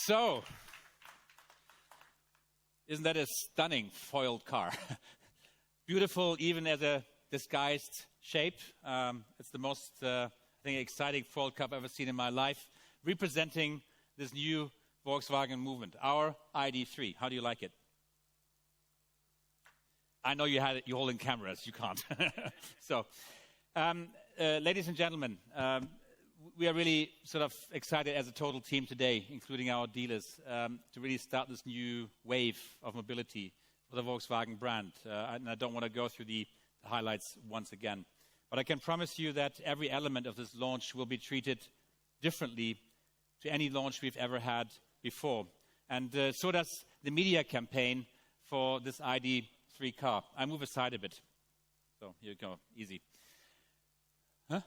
So, isn't that a stunning foiled car? Beautiful, even as a disguised shape. It's the most, I think, exciting foiled car I've ever seen in my life, representing this new Volkswagen movement, our ID.3. How do you like it? I know you had it, you're holding cameras, you can't. So, ladies and gentlemen, we are really sort of excited as a total team today, including our dealers, to really start this new wave of mobility for the Volkswagen brand. And I don't want to go through the highlights once again. But I can promise you that every element of this launch will be treated differently to any launch we've ever had before. And so does the media campaign for this ID.3 car. I move aside a bit. So here you go, easy. Huh?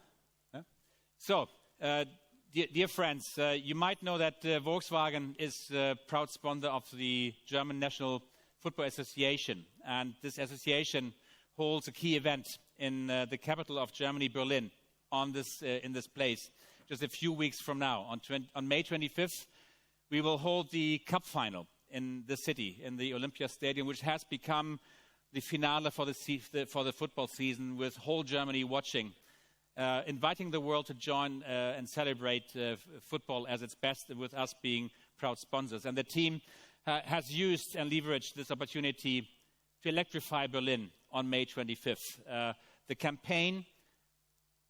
So, dear friends, you might know that Volkswagen is a proud sponsor of the German National Football Association. And this association holds a key event in the capital of Germany, Berlin, in this place, just a few weeks from now. On May 25th, we will hold the cup final in the city, in the Olympia Stadium, which has become the finale for the football season, with whole Germany watching, inviting the world to join and celebrate football as its best, with us being proud sponsors. And the team has used and leveraged this opportunity to electrify Berlin on May 25th. The campaign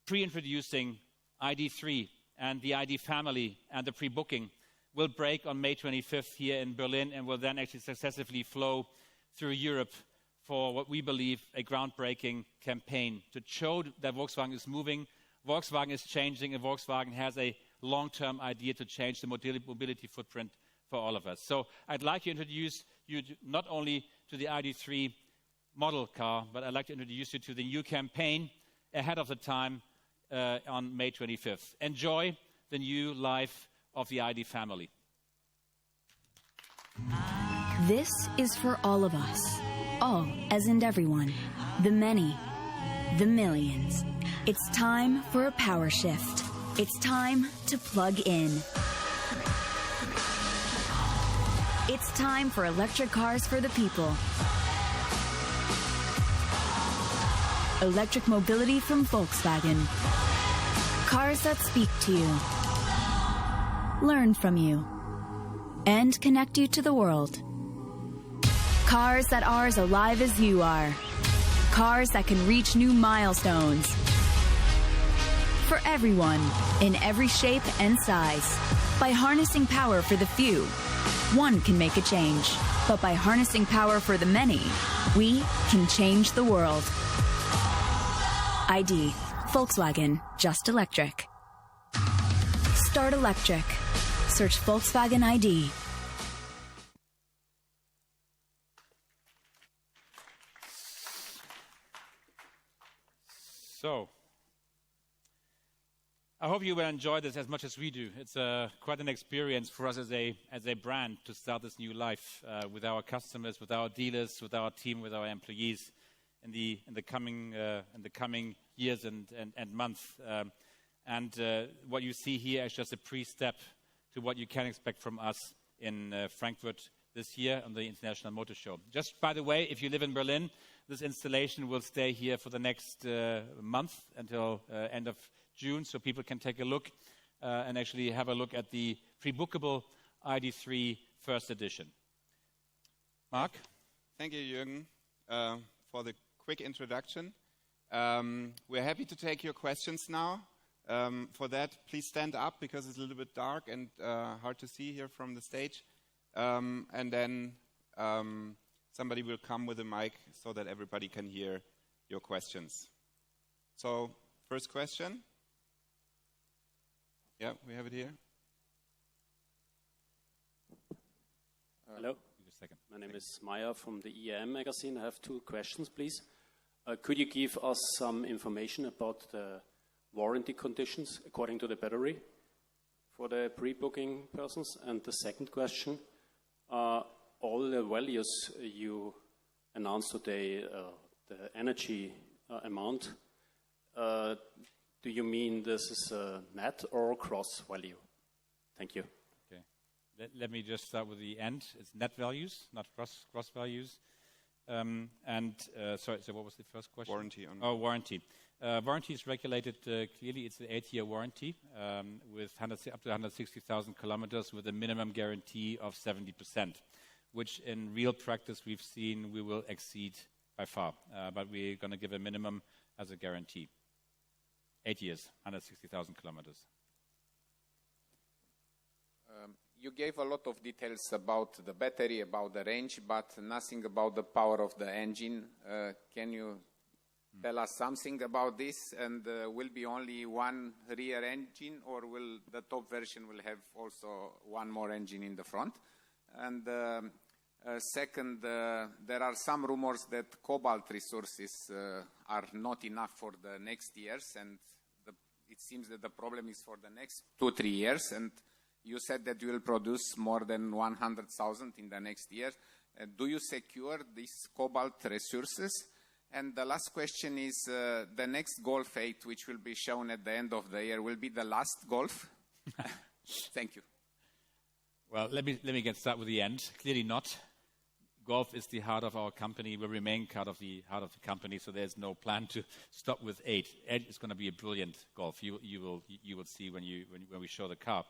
pre-introducing ID.3 and the ID family and the pre-booking will break on May 25th here in Berlin, and will then actually successively flow through Europe for what we believe a groundbreaking campaign to show that Volkswagen is moving, Volkswagen is changing, and Volkswagen has a long-term idea to change the mobility footprint for all of us. So I'd like to introduce you not only to the ID.3 model car, but I'd like to introduce you to the new campaign ahead of the time on May 25th. Enjoy the new life of the ID family. This is for all of us. All, as in everyone. The many. The millions. It's time for a power shift. It's time to plug in. It's time for electric cars for the people. Electric mobility from Volkswagen. Cars that speak to you, learn from you, and connect you to the world. Cars that are as alive as you are. Cars that can reach new milestones. For everyone, in every shape and size. By harnessing power for the few, one can make a change. But by harnessing power for the many, we can change the world. ID. Volkswagen. Just electric. Start electric. Search Volkswagen ID. So, I hope you will enjoy this as much as we do. It's quite an experience for us as a brand to start this new life with our customers, with our dealers, with our team, with our employees in the coming years and months. And what you see here is just a pre-step to what you can expect from us in Frankfurt this year on the International Motor Show. Just by the way, if you live in Berlin, this installation will stay here for the next month until end of June, so people can take a look and actually have a look at the pre-bookable ID.3 first edition. Mark? Thank you, Jürgen, for the quick introduction. We're happy to take your questions now. For that, please stand up because it's a little bit dark and hard to see here from the stage. And then somebody will come with a mic so that everybody can hear your questions. So, first question. Yeah, we have it here. Hello. My name is Maya from the EAM magazine. I have two questions, please. Could you give us some information about the warranty conditions according to the battery for the pre-booking persons? And the second question, all the values you announced today, the energy amount, do you mean this is a net or gross value? Thank you. Okay. Let me just start with the end. It's net values, not gross values. Sorry, so what was the first question? Warranty. Warranty. Warranty is regulated clearly. It's an 8-year warranty with up to 160,000 kilometers with a minimum guarantee of 70%, which in real practice we've seen we will exceed by far. But we're going to give a minimum as a guarantee. 8 years, 160,000 kilometers. You gave a lot of details about the battery, about the range, but nothing about the power of the engine. Can you tell us something about this? And will be only one rear engine, or will the top version will have also one more engine in the front? And second, there are some rumors that cobalt resources are not enough for the next years, and it seems that the problem is for the next 2-3 years. And you said that you will produce more than 100,000 in the next year. Do you secure these cobalt resources? And the last question is, the next Golf 8, which will be shown at the end of the year, will be the last Golf? Thank you. Well, let me get started with the end. Clearly not. Golf is the heart of our company, will remain heart of the company, so there's no plan to stop with 8. 8 is going to be a brilliant Golf. You will see when we show the car.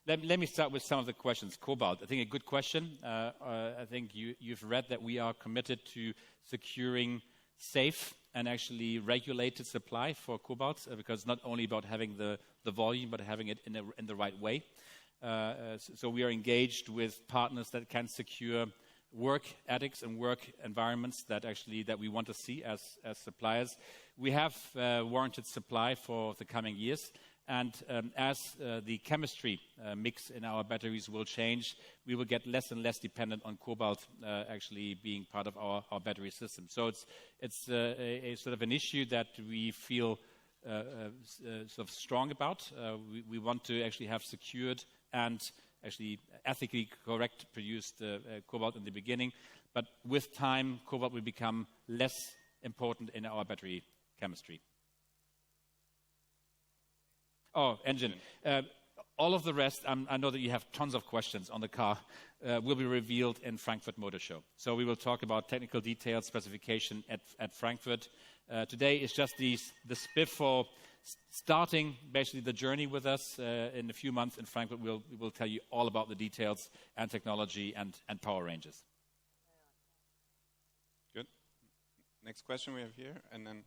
Let me start with some of the questions. Cobalt, I think a good question. I think you've read that we are committed to securing safe and actually regulated supply for cobalt, because it's not only about having the volume, but having it in the right way. So we are engaged with partners that can secure work ethics and work environments that we want to see as suppliers. We have warranted supply for the coming years. And as the chemistry mix in our batteries will change, we will get less and less dependent on cobalt actually being part of our battery system. So it's a sort of an issue that we feel sort of strong about. We want to actually have secured and actually ethically correct produced cobalt in the beginning. But with time, cobalt will become less important in our battery chemistry. Oh, engine. All of the rest, I know that you have tons of questions on the car, will be revealed in Frankfurt Motor Show. So we will talk about technical details, specification at Frankfurt. Today is just the spiff for starting basically the journey with us. In a few months in Frankfurt, we will tell you all about the details and technology and power ranges. Good. Next question we have here, and then...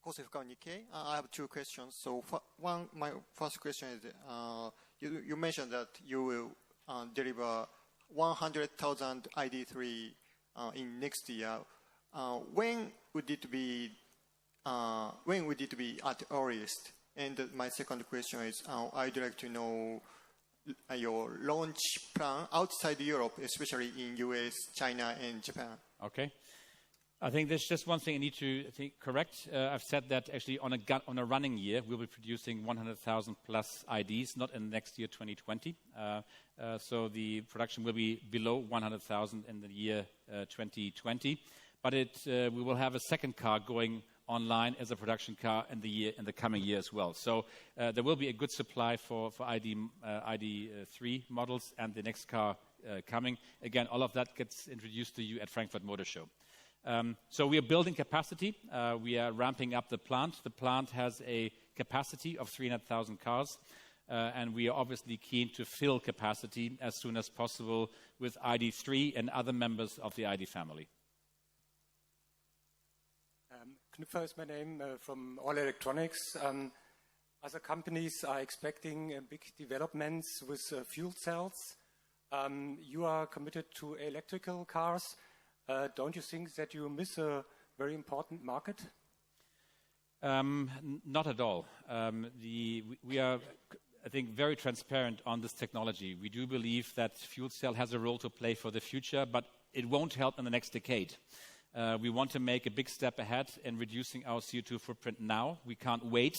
I have two questions. So my first question is, you mentioned that you will deliver 100,000 ID.3 in next year. When would it be at earliest? And my second question is, I'd like to know your launch plan outside Europe, especially in US, China, and Japan. Okay. I think there's just one thing I need to correct. I've said that actually on a running year, we'll be producing 100,000 plus IDs, not in next year, 2020. So the production will be below 100,000 in the year 2020. But we will have a second car going online as a production car in the coming year as well. So there will be a good supply for ID.3 models and the next car coming. Again, all of that gets introduced to you at Frankfurt Motor Show. So we are building capacity. We are ramping up the plant. The plant has a capacity of 300,000 cars, and we are obviously keen to fill capacity as soon as possible with ID.3 and other members of the ID family. Knüpfer is my name from All Electronics. Other companies are expecting big developments with fuel cells. You are committed to electrical cars. Don't you think that you miss a very important market? Not at all. We are, I think, very transparent on this technology. We do believe that fuel cell has a role to play for the future, but it won't help in the next decade. We want to make a big step ahead in reducing our CO2 footprint now. We can't wait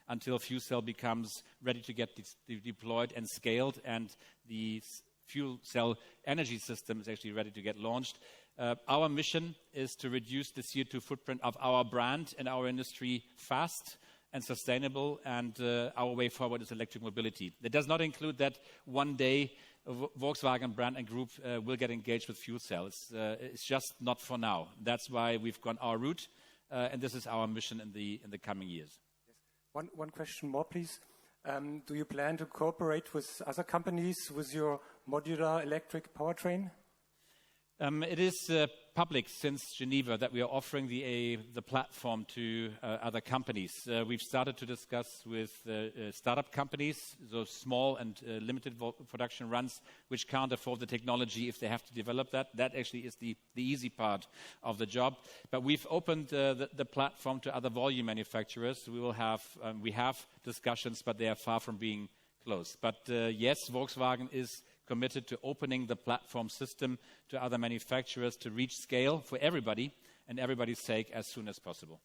until fuel cell becomes ready to get deployed and scaled, and the fuel cell energy system is actually ready to get launched. Our mission is to reduce the CO2 footprint of our brand and our industry fast, and sustainable, and our way forward is electric mobility. It does not include that one day Volkswagen brand and group will get engaged with fuel cells. It's just not for now. That's why we've gone our route, and this is our mission in the coming years. Yes. One question more, please. Do you plan to cooperate with other companies with your modular electric powertrain? It is public since Geneva that we are offering the platform to other companies. We've started to discuss with startup companies, those small and limited production runs, which can't afford the technology if they have to develop that. That actually is the easy part of the job. But we've opened the platform to other volume manufacturers. We have discussions, but they are far from being closed. But yes, Volkswagen is committed to opening the platform system to other manufacturers to reach scale for everybody and everybody's sake as soon as possible.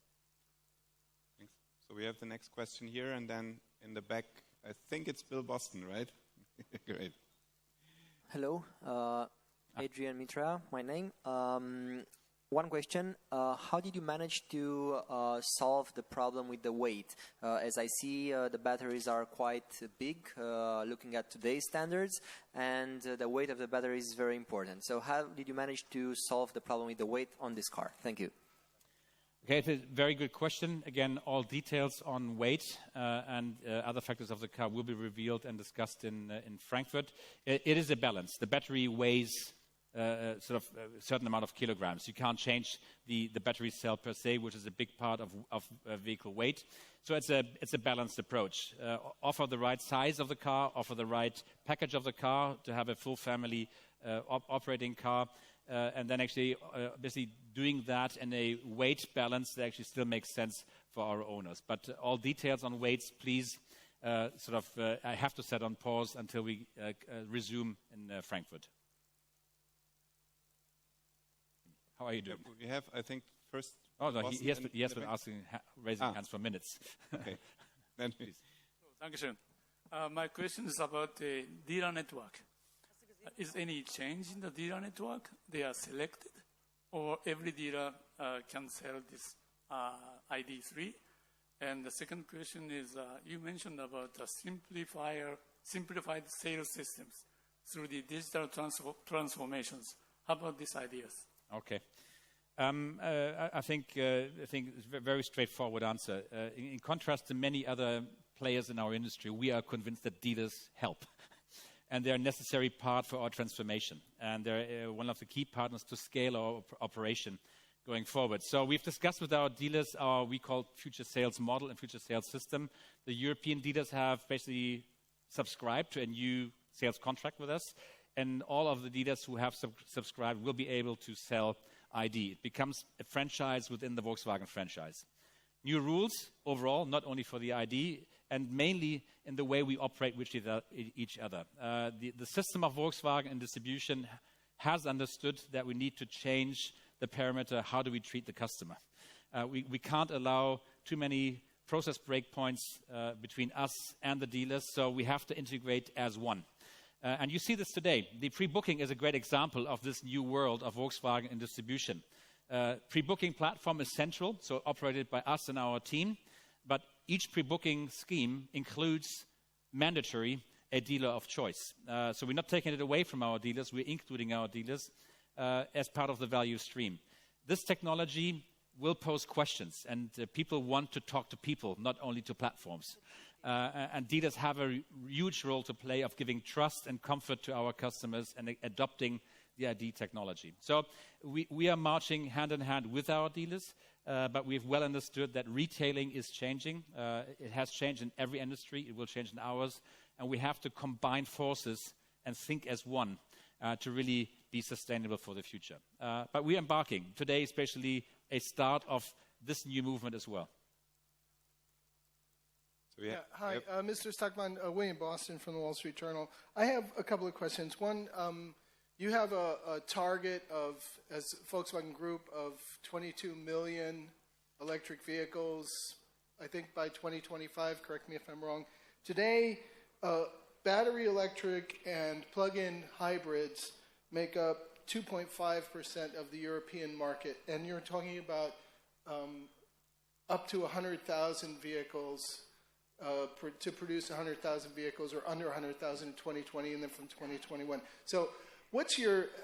Thanks. So we have the next question here, and then in the back, I think it's Bill Boston, right? Great. Hello, Adrian Mitra, my name. One question, how did you manage to solve the problem with the weight? As I see, the batteries are quite big, looking at today's standards, and the weight of the battery is very important. So how did you manage to solve the problem with the weight on this car? Thank you. Okay, it's a very good question. Again, all details on weight and other factors of the car will be revealed and discussed in Frankfurt. It is a balance. The battery weighs a certain amount of kilograms. You can't change the battery cell per se, which is a big part of vehicle weight. So it's a balanced approach. Offer the right size of the car, offer the right package of the car to have a full family operating car, and then actually basically doing that in a weight balance that actually still makes sense for our owners. But all details on weights, please, I have to set on pause until we resume in Frankfurt. How are you doing? We have, I think, first. Oh, no, he has been raising hands for minutes. Okay. Then please. Dankeschön. My question is about the dealer network. Is any change in the dealer network? They are selected, or every dealer can sell this ID.3? And the second question is, you mentioned about the simplified sales systems through the digital transformations. How about these ideas? Okay. I think it's a very straightforward answer. In contrast to many other players in our industry, we are convinced that dealers help. And they're a necessary part for our transformation. And they're one of the key partners to scale our operation going forward. So we've discussed with our dealers our, we call future sales model and future sales system. The European dealers have basically subscribed to a new sales contract with us. And all of the dealers who have subscribed will be able to sell ID. It becomes a franchise within the Volkswagen franchise. New rules overall, not only for the ID, and mainly in the way we operate with each other. The system of Volkswagen in distribution has understood that we need to change the parameter, how do we treat the customer. We can't allow too many process breakpoints between us and the dealers, so we have to integrate as one. And you see this today. The pre-booking is a great example of this new world of Volkswagen in distribution. Pre-booking platform is central, so operated by us and our team. But each pre-booking scheme includes mandatory a dealer of choice. So we're not taking it away from our dealers. We're including our dealers as part of the value stream. This technology will pose questions, and people want to talk to people, not only to platforms. And dealers have a huge role to play of giving trust and comfort to our customers and adopting the ID technology. So we are marching hand in hand with our dealers, but we've well understood that retailing is changing. It has changed in every industry. It will change in ours. And we have to combine forces and think as one to really be sustainable for the future. But we are embarking. Today, especially, a start of this new movement as well. Hi, Mr. Stackmann, William Boston from the Wall Street Journal. I have a couple of questions. One, you have a target of, as Volkswagen Group, of 22 million electric vehicles, I think by 2025, correct me if I'm wrong. Today, battery electric and plug-in hybrids make up 2.5% of the European market, and you're talking about up to 100,000 vehicles, to produce 100,000 vehicles or under 100,000 in 2020 and then from 2021. So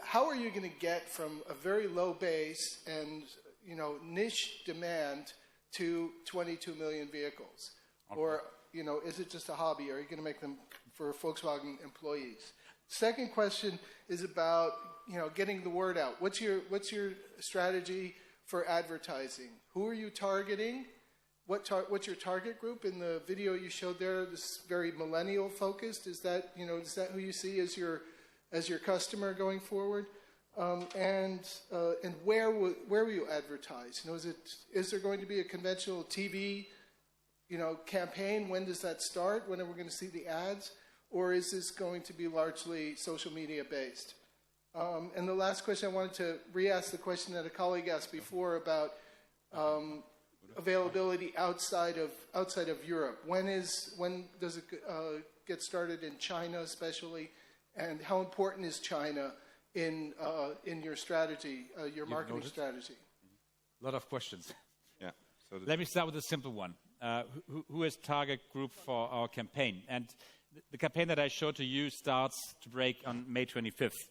how are you going to get from a very low base and niche demand to 22 million vehicles? Okay. Or is it just a hobby? Or are you going to make them for Volkswagen employees? Second question is about getting the word out. What's your strategy for advertising? Who are you targeting? What's your target group? In the video you showed there, this very millennial focused. Is that who you see as your customer going forward? And where will you advertise? Is there going to be a conventional TV campaign? When does that start? When are we going to see the ads? Or is this going to be largely social media based? And the last question, I wanted to re-ask the question that a colleague asked before about availability outside of Europe. When does it get started in China, especially, and how important is China in your strategy, your marketing strategy? A lot of questions. Yeah. So let me start with a simple one. Who is target group for our campaign? And the campaign that I showed to you starts to break on May 25th.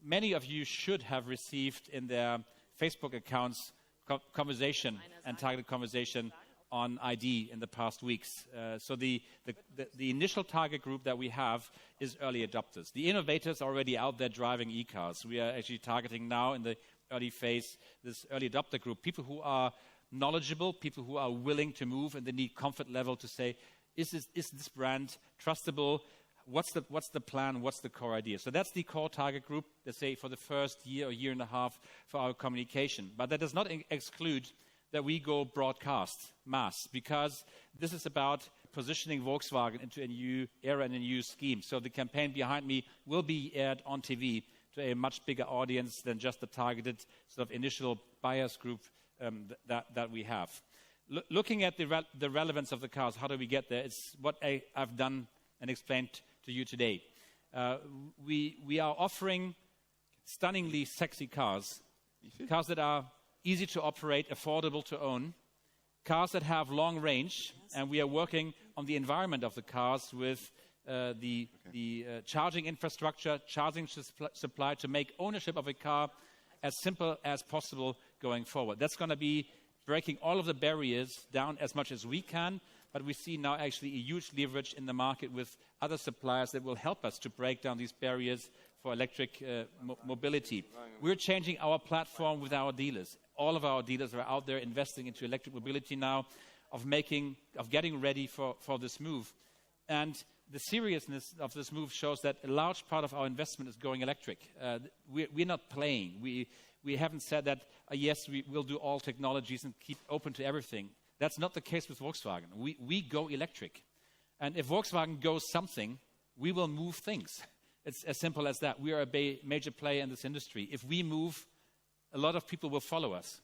Many of you should have received in their Facebook accounts conversation and targeted conversation on ID in the past weeks. So the initial target group that we have is early adopters. The innovators are already out there driving e-cars. We are actually targeting now in the early phase this early adopter group, people who are knowledgeable, people who are willing to move, and they need comfort level to say, is this brand trustable? What's the plan? What's the core idea? So that's the core target group, let's say, for the first year or year and a half for our communication. But that does not exclude that we go broadcast, mass, because this is about positioning Volkswagen into a new era and a new scheme. So the campaign behind me will be aired on TV to a much bigger audience than just the targeted sort of initial buyers group that we have. Looking at the relevance of the cars, how do we get there? It's what I've done and explained to you today. We are offering stunningly sexy cars that are easy to operate, affordable to own, cars that have long range, and we are working on the environment of the cars with the charging infrastructure, charging supply to make ownership of a car as simple as possible going forward. That's going to be breaking all of the barriers down as much as we can, but we see now actually a huge leverage in the market with other suppliers that will help us to break down these barriers for electric mobility. We're changing our platform with our dealers. All of our dealers are out there investing into electric mobility now, of getting ready for this move. And the seriousness of this move shows that a large part of our investment is going electric. We're not playing. We haven't said that, yes, we will do all technologies and keep open to everything. That's not the case with Volkswagen. We go electric. And if Volkswagen goes something, we will move things. It's as simple as that. We are a major player in this industry. If we move, a lot of people will follow us.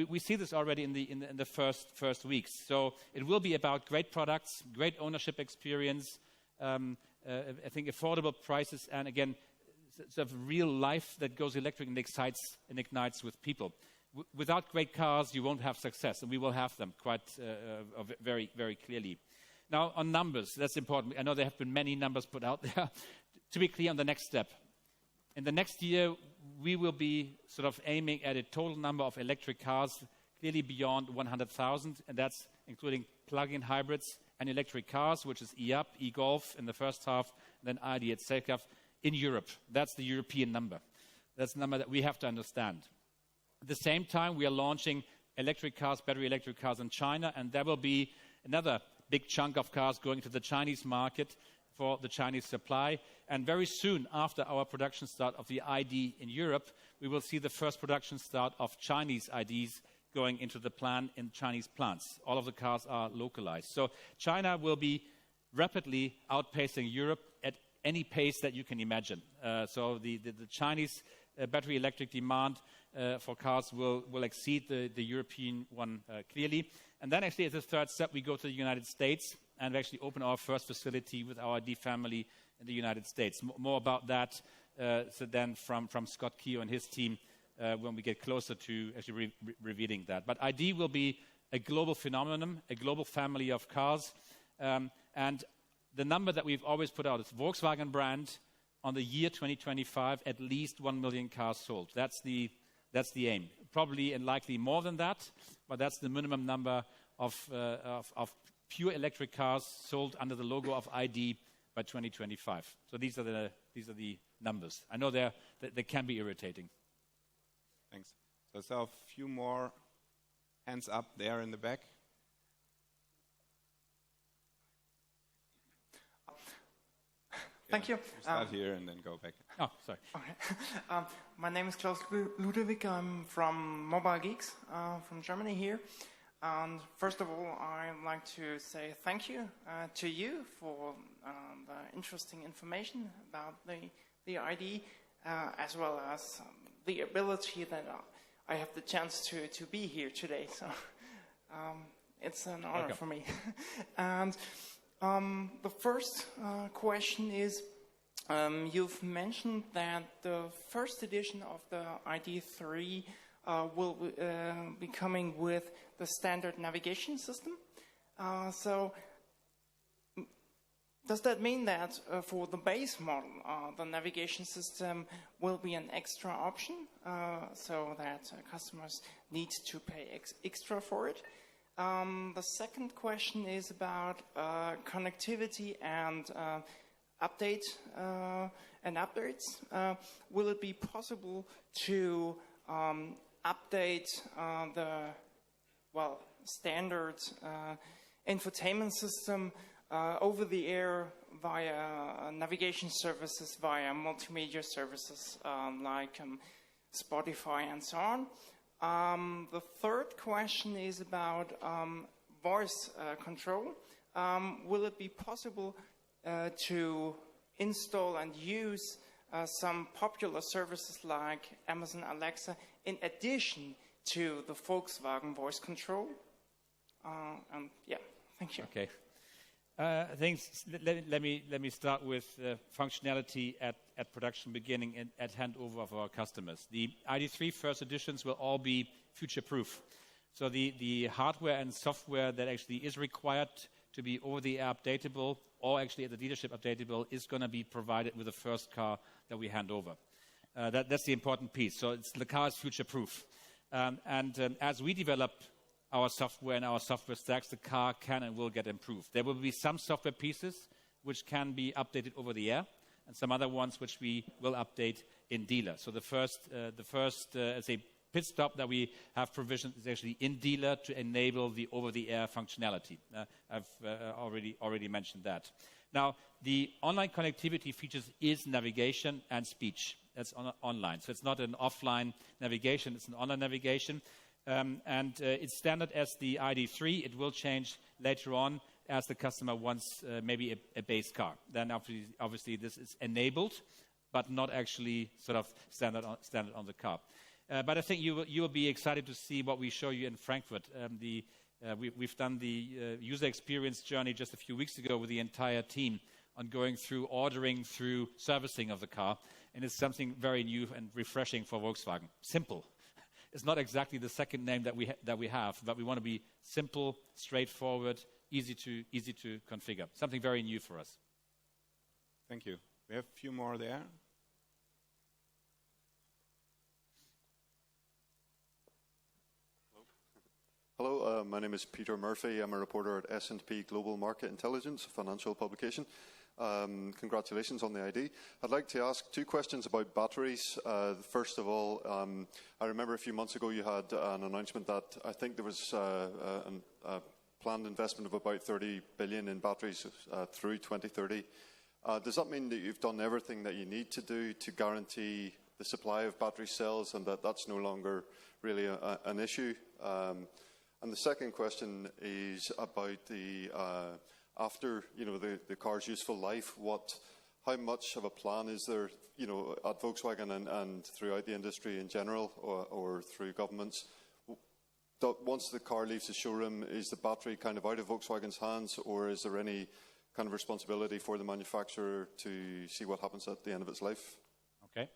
We see this already in the first weeks. So it will be about great products, great ownership experience, I think affordable prices, and again, sort of real life that goes electric and excites and ignites with people. Without great cars, you won't have success, and we will have them quite very, very clearly. Now, on numbers, that's important. I know there have been many numbers put out there. To be clear on the next step, in the next year, we will be sort of aiming at a total number of electric cars clearly beyond 100,000, and that's including plug-in hybrids and electric cars, which is e-up, e-golf in the first half, and then ID at second half in Europe. That's the European number. That's the number that we have to understand. At the same time, we are launching electric cars, battery electric cars in China, and there will be another big chunk of cars going to the Chinese market for the Chinese supply. And very soon after our production start of the ID in Europe, we will see the first production start of Chinese IDs going into the plan in Chinese plants. All of the cars are localized. So China will be rapidly outpacing Europe at any pace that you can imagine. So the Chinese battery electric demand for cars will exceed the European one clearly. And then actually as a third step, we go to the United States and actually open our first facility with our ID family in the United States. More about that then from Scott Keogh and his team when we get closer to actually revealing that. But ID will be a global phenomenon, a global family of cars. And the number that we've always put out is Volkswagen brand on the year 2025, at least 1 million cars sold. That's the aim. Probably and likely more than that, but that's the minimum number of pure electric cars sold under the logo of ID by 2025. So these are the numbers. I know they can be irritating. Thanks. So I saw a few more hands up there in the back. Thank you. Start here and then go back. Oh, sorry. Okay. My name is Klaus Ludewig. I'm from Mobile Geeks from Germany here. And first of all, I'd like to say thank you to you for the interesting information about the ID, as well as the ability that I have the chance to be here today. So it's an honor for me. And the first question is, you've mentioned that the first edition of the ID.3 will be coming with the standard navigation system. So does that mean that for the base model, the navigation system will be an extra option so that customers need to pay extra for it? The second question is about connectivity and updates. Will it be possible to update the standard infotainment system over the air via navigation services, via multimedia services like Spotify and so on? The third question is about voice control. Will it be possible to install and use some popular services like Amazon Alexa in addition to the Volkswagen voice control? Thank you. Okay. Thanks. Let me start with functionality at production beginning and at handover of our customers. The ID.3 first editions will all be future-proof. So the hardware and software that actually is required to be over-the-air updatable, or actually at the dealership updatable, is going to be provided with the first car that we hand over. That's the important piece. So the car is future-proof. As we develop our software and our software stacks, the car can and will get improved. There will be some software pieces which can be updated over the air, and some other ones which we will update in dealer. So the first pit stop that we have provisioned is actually in dealer to enable the over-the-air functionality. I've already mentioned that. Now, the online connectivity features is navigation and speech. That's online. So it's not an offline navigation, it's an online navigation. It's standard as the ID.3. It will change later on as the customer wants maybe a base car. Then obviously this is enabled, but not actually sort of standard on the car. But I think you will be excited to see what we show you in Frankfurt. We've done the user experience journey just a few weeks ago with the entire team on going through ordering, through servicing of the car. And it's something very new and refreshing for Volkswagen. Simple. It's not exactly the second name that we have, but we want to be simple, straightforward, easy to configure. Something very new for us. Thank you. We have a few more there. Hello, my name is Peter Murphy. I'm a reporter at S&P Global Market Intelligence, a financial publication. Congratulations on the ID. I'd like to ask two questions about batteries. First of all, I remember a few months ago you had an announcement that I think there was a planned investment of about 30 billion in batteries through 2030. Does that mean that you've done everything that you need to do to guarantee the supply of battery cells and that that's no longer really an issue? And the second question is about the after the car's useful life. How much of a plan is there, at Volkswagen and throughout the industry in general, or through governments? Once the car leaves the showroom, is the battery kind of out of Volkswagen's hands, or is there any kind of responsibility for the manufacturer to see what happens at the end of its life? Okay.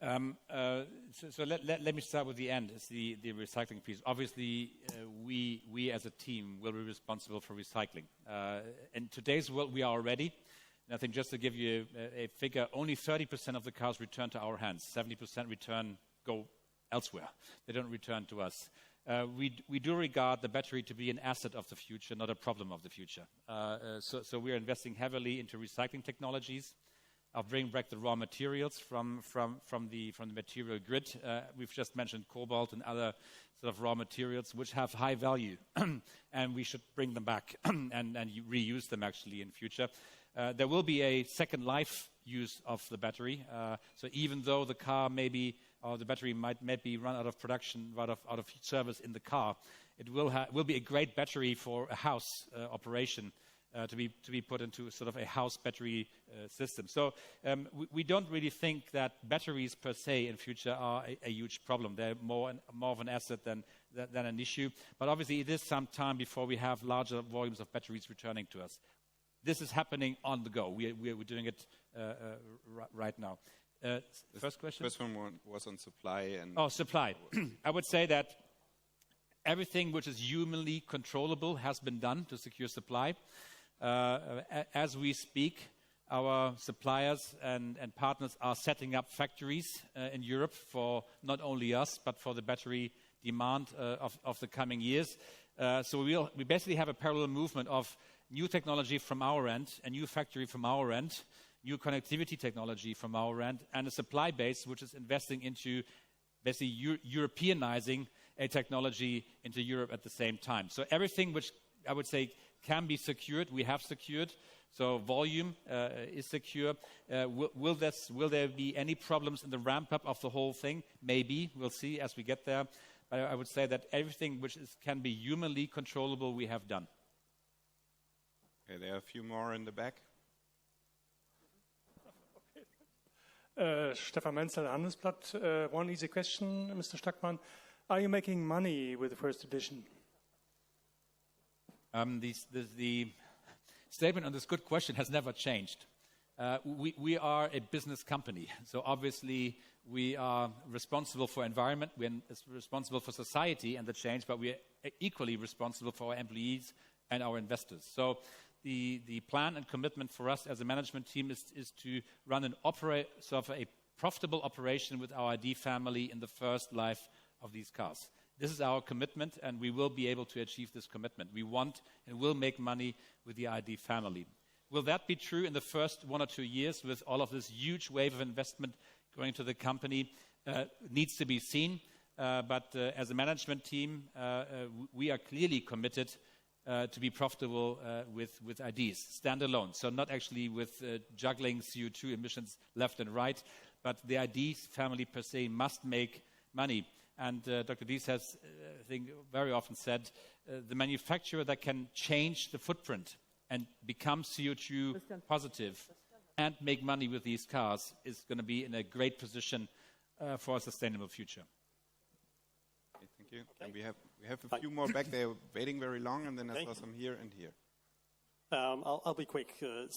Let me start with the end. It's the recycling piece. Obviously, we as a team will be responsible for recycling. In today's world, we are already. And I think just to give you a figure, only 30% of the cars return to our hands. 70% go elsewhere. They don't return to us. We do regard the battery to be an asset of the future, not a problem of the future. So we are investing heavily into recycling technologies. I'll bring back the raw materials from the material grid. We've just mentioned cobalt and other sort of raw materials which have high value, and we should bring them back and reuse them actually in future. There will be a second life use of the battery. So even though the car or the battery might be run out of production, out of service in the car, it will be a great battery for a house operation to be put into sort of a house battery system. So we don't really think that batteries per se in future are a huge problem. They're more of an asset than an issue. But obviously it is some time before we have larger volumes of batteries returning to us. This is happening on the go. We're doing it right now. First question? First one was on supply. Supply. I would say that everything which is humanly controllable has been done to secure supply. As we speak, our suppliers and partners are setting up factories in Europe for not only us, but for the battery demand of the coming years. So we basically have a parallel movement of new technology from our end, a new factory from our end, new connectivity technology from our end, and a supply base which is investing into basically Europeanizing a technology into Europe at the same time. So everything which I would say can be secured, we have secured. So volume is secure. Will there be any problems in the ramp-up of the whole thing? Maybe. We'll see as we get there. But I would say that everything which can be humanly controllable, we have done. Okay, there are a few more in the back. Stefan Menzel, Handelsblatt. One easy question, Mr. Stackmann. Are you making money with the first edition? The statement on this good question has never changed. We are a business company, so obviously we are responsible for environment, we're responsible for society and the change, but we are equally responsible for our employees and our investors. So the plan and commitment for us as a management team is to run a profitable operation with our ID family in the first life of these cars. This is our commitment, and we will be able to achieve this commitment. We want and will make money with the ID family. Will that be true in the first 1 or 2 years with all of this huge wave of investment going to the company? Needs to be seen. But as a management team, we are clearly committed to be profitable with IDs, standalone. So not actually with juggling CO2 emissions left and right, but the ID family per se must make money. And Dr. Dies has, I think, very often said, the manufacturer that can change the footprint and become CO2 positive and make money with these cars is going to be in a great position for a sustainable future. Okay, thank you. Okay. And we have a few more back there waiting very long, and then I saw some here and here. I'll be quick.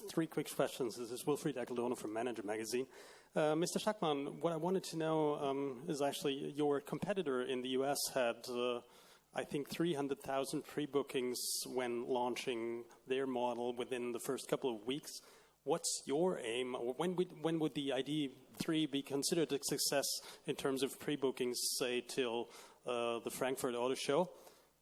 3 quick questions. This is Wilfried Eckledorner from Manager Magazine. Mr. Stackmann, what I wanted to know is actually your competitor in the US had, I think, 300,000 pre-bookings when launching their model within the first couple of weeks. What's your aim? Or when would the ID.3 be considered a success in terms of pre-bookings, say, till the Frankfurt Auto Show?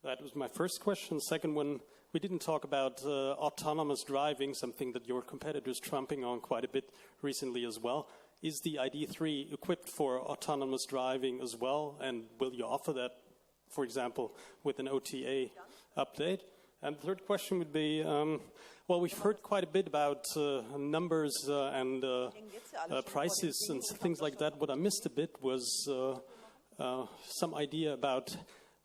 That was my first question. Second one, we didn't talk about autonomous driving, something that your competitor is trumping on quite a bit recently as well. Is the ID.3 equipped for autonomous driving as well? And will you offer that, for example, with an OTA update? And the third question would be, well, we've heard quite a bit about numbers and prices and things like that. What I missed a bit was some idea about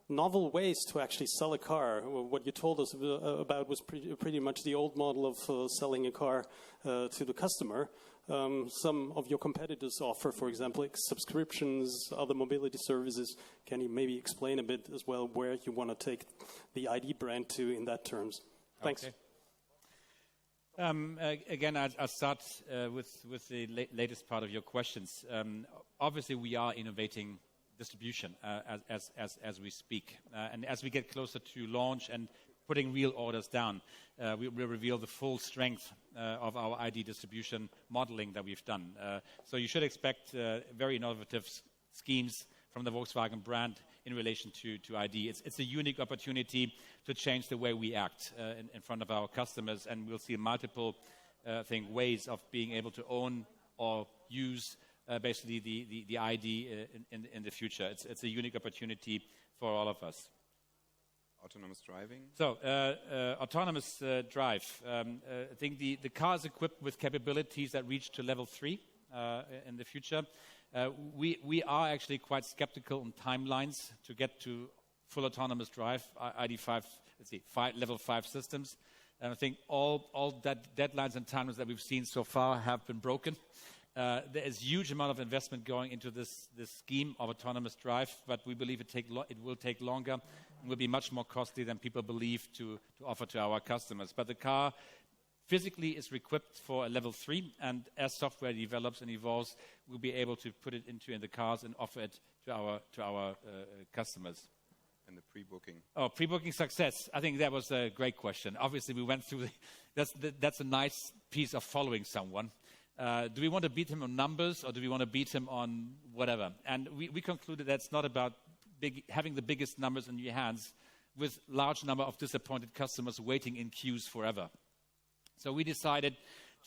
novel ways to actually sell a car. What you told us about was pretty much the old model of selling a car to the customer. Some of your competitors offer, for example, subscriptions, other mobility services. Can you maybe explain a bit as well where you want to take the ID brand to in that terms? Thanks. Okay. Again, I'll start with the latest part of your questions. Obviously, we are innovating distribution as we speak. And as we get closer to launch and putting real orders down, we will reveal the full strength of our ID distribution modeling that we've done. So you should expect very innovative schemes from the Volkswagen brand in relation to ID. It's a unique opportunity to change the way we act in front of our customers, and we'll see multiple ways of being able to own or use basically the ID in the future. It's a unique opportunity for all of us. Autonomous driving? So, autonomous drive. I think the car is equipped with capabilities that reach to level 3 in the future. We are actually quite skeptical on timelines to get to full autonomous drive, ID.5, level 5 systems. And I think all that deadlines and timelines that we've seen so far have been broken. There is a huge amount of investment going into this scheme of autonomous drive, but we believe it will take longer and will be much more costly than people believe to offer to our customers. But the car physically is equipped for a level 3, and as software develops and evolves, we'll be able to put it in the cars and offer it to our customers. And the pre-booking? Oh, pre-booking success. I think that was a great question. Obviously, we went through that's a nice piece of following someone. Do we want to beat him on numbers, or do we want to beat him on whatever? And we concluded that's not about having the biggest numbers in your hands with large number of disappointed customers waiting in queues forever. So we decided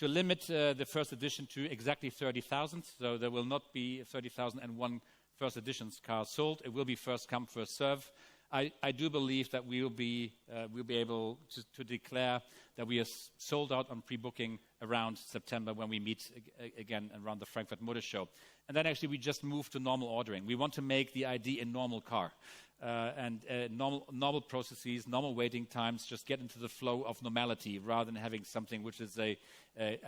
to limit the first edition to exactly 30,000. So there will not be 30,001 first editions cars sold. It will be first come, first serve. I do believe that we'll be able to declare that we are sold out on pre-booking around September when we meet again around the Frankfurt Motor Show. And then actually we just move to normal ordering. We want to make the ID a normal car. Normal processes, normal waiting times, just get into the flow of normality rather than having something which is I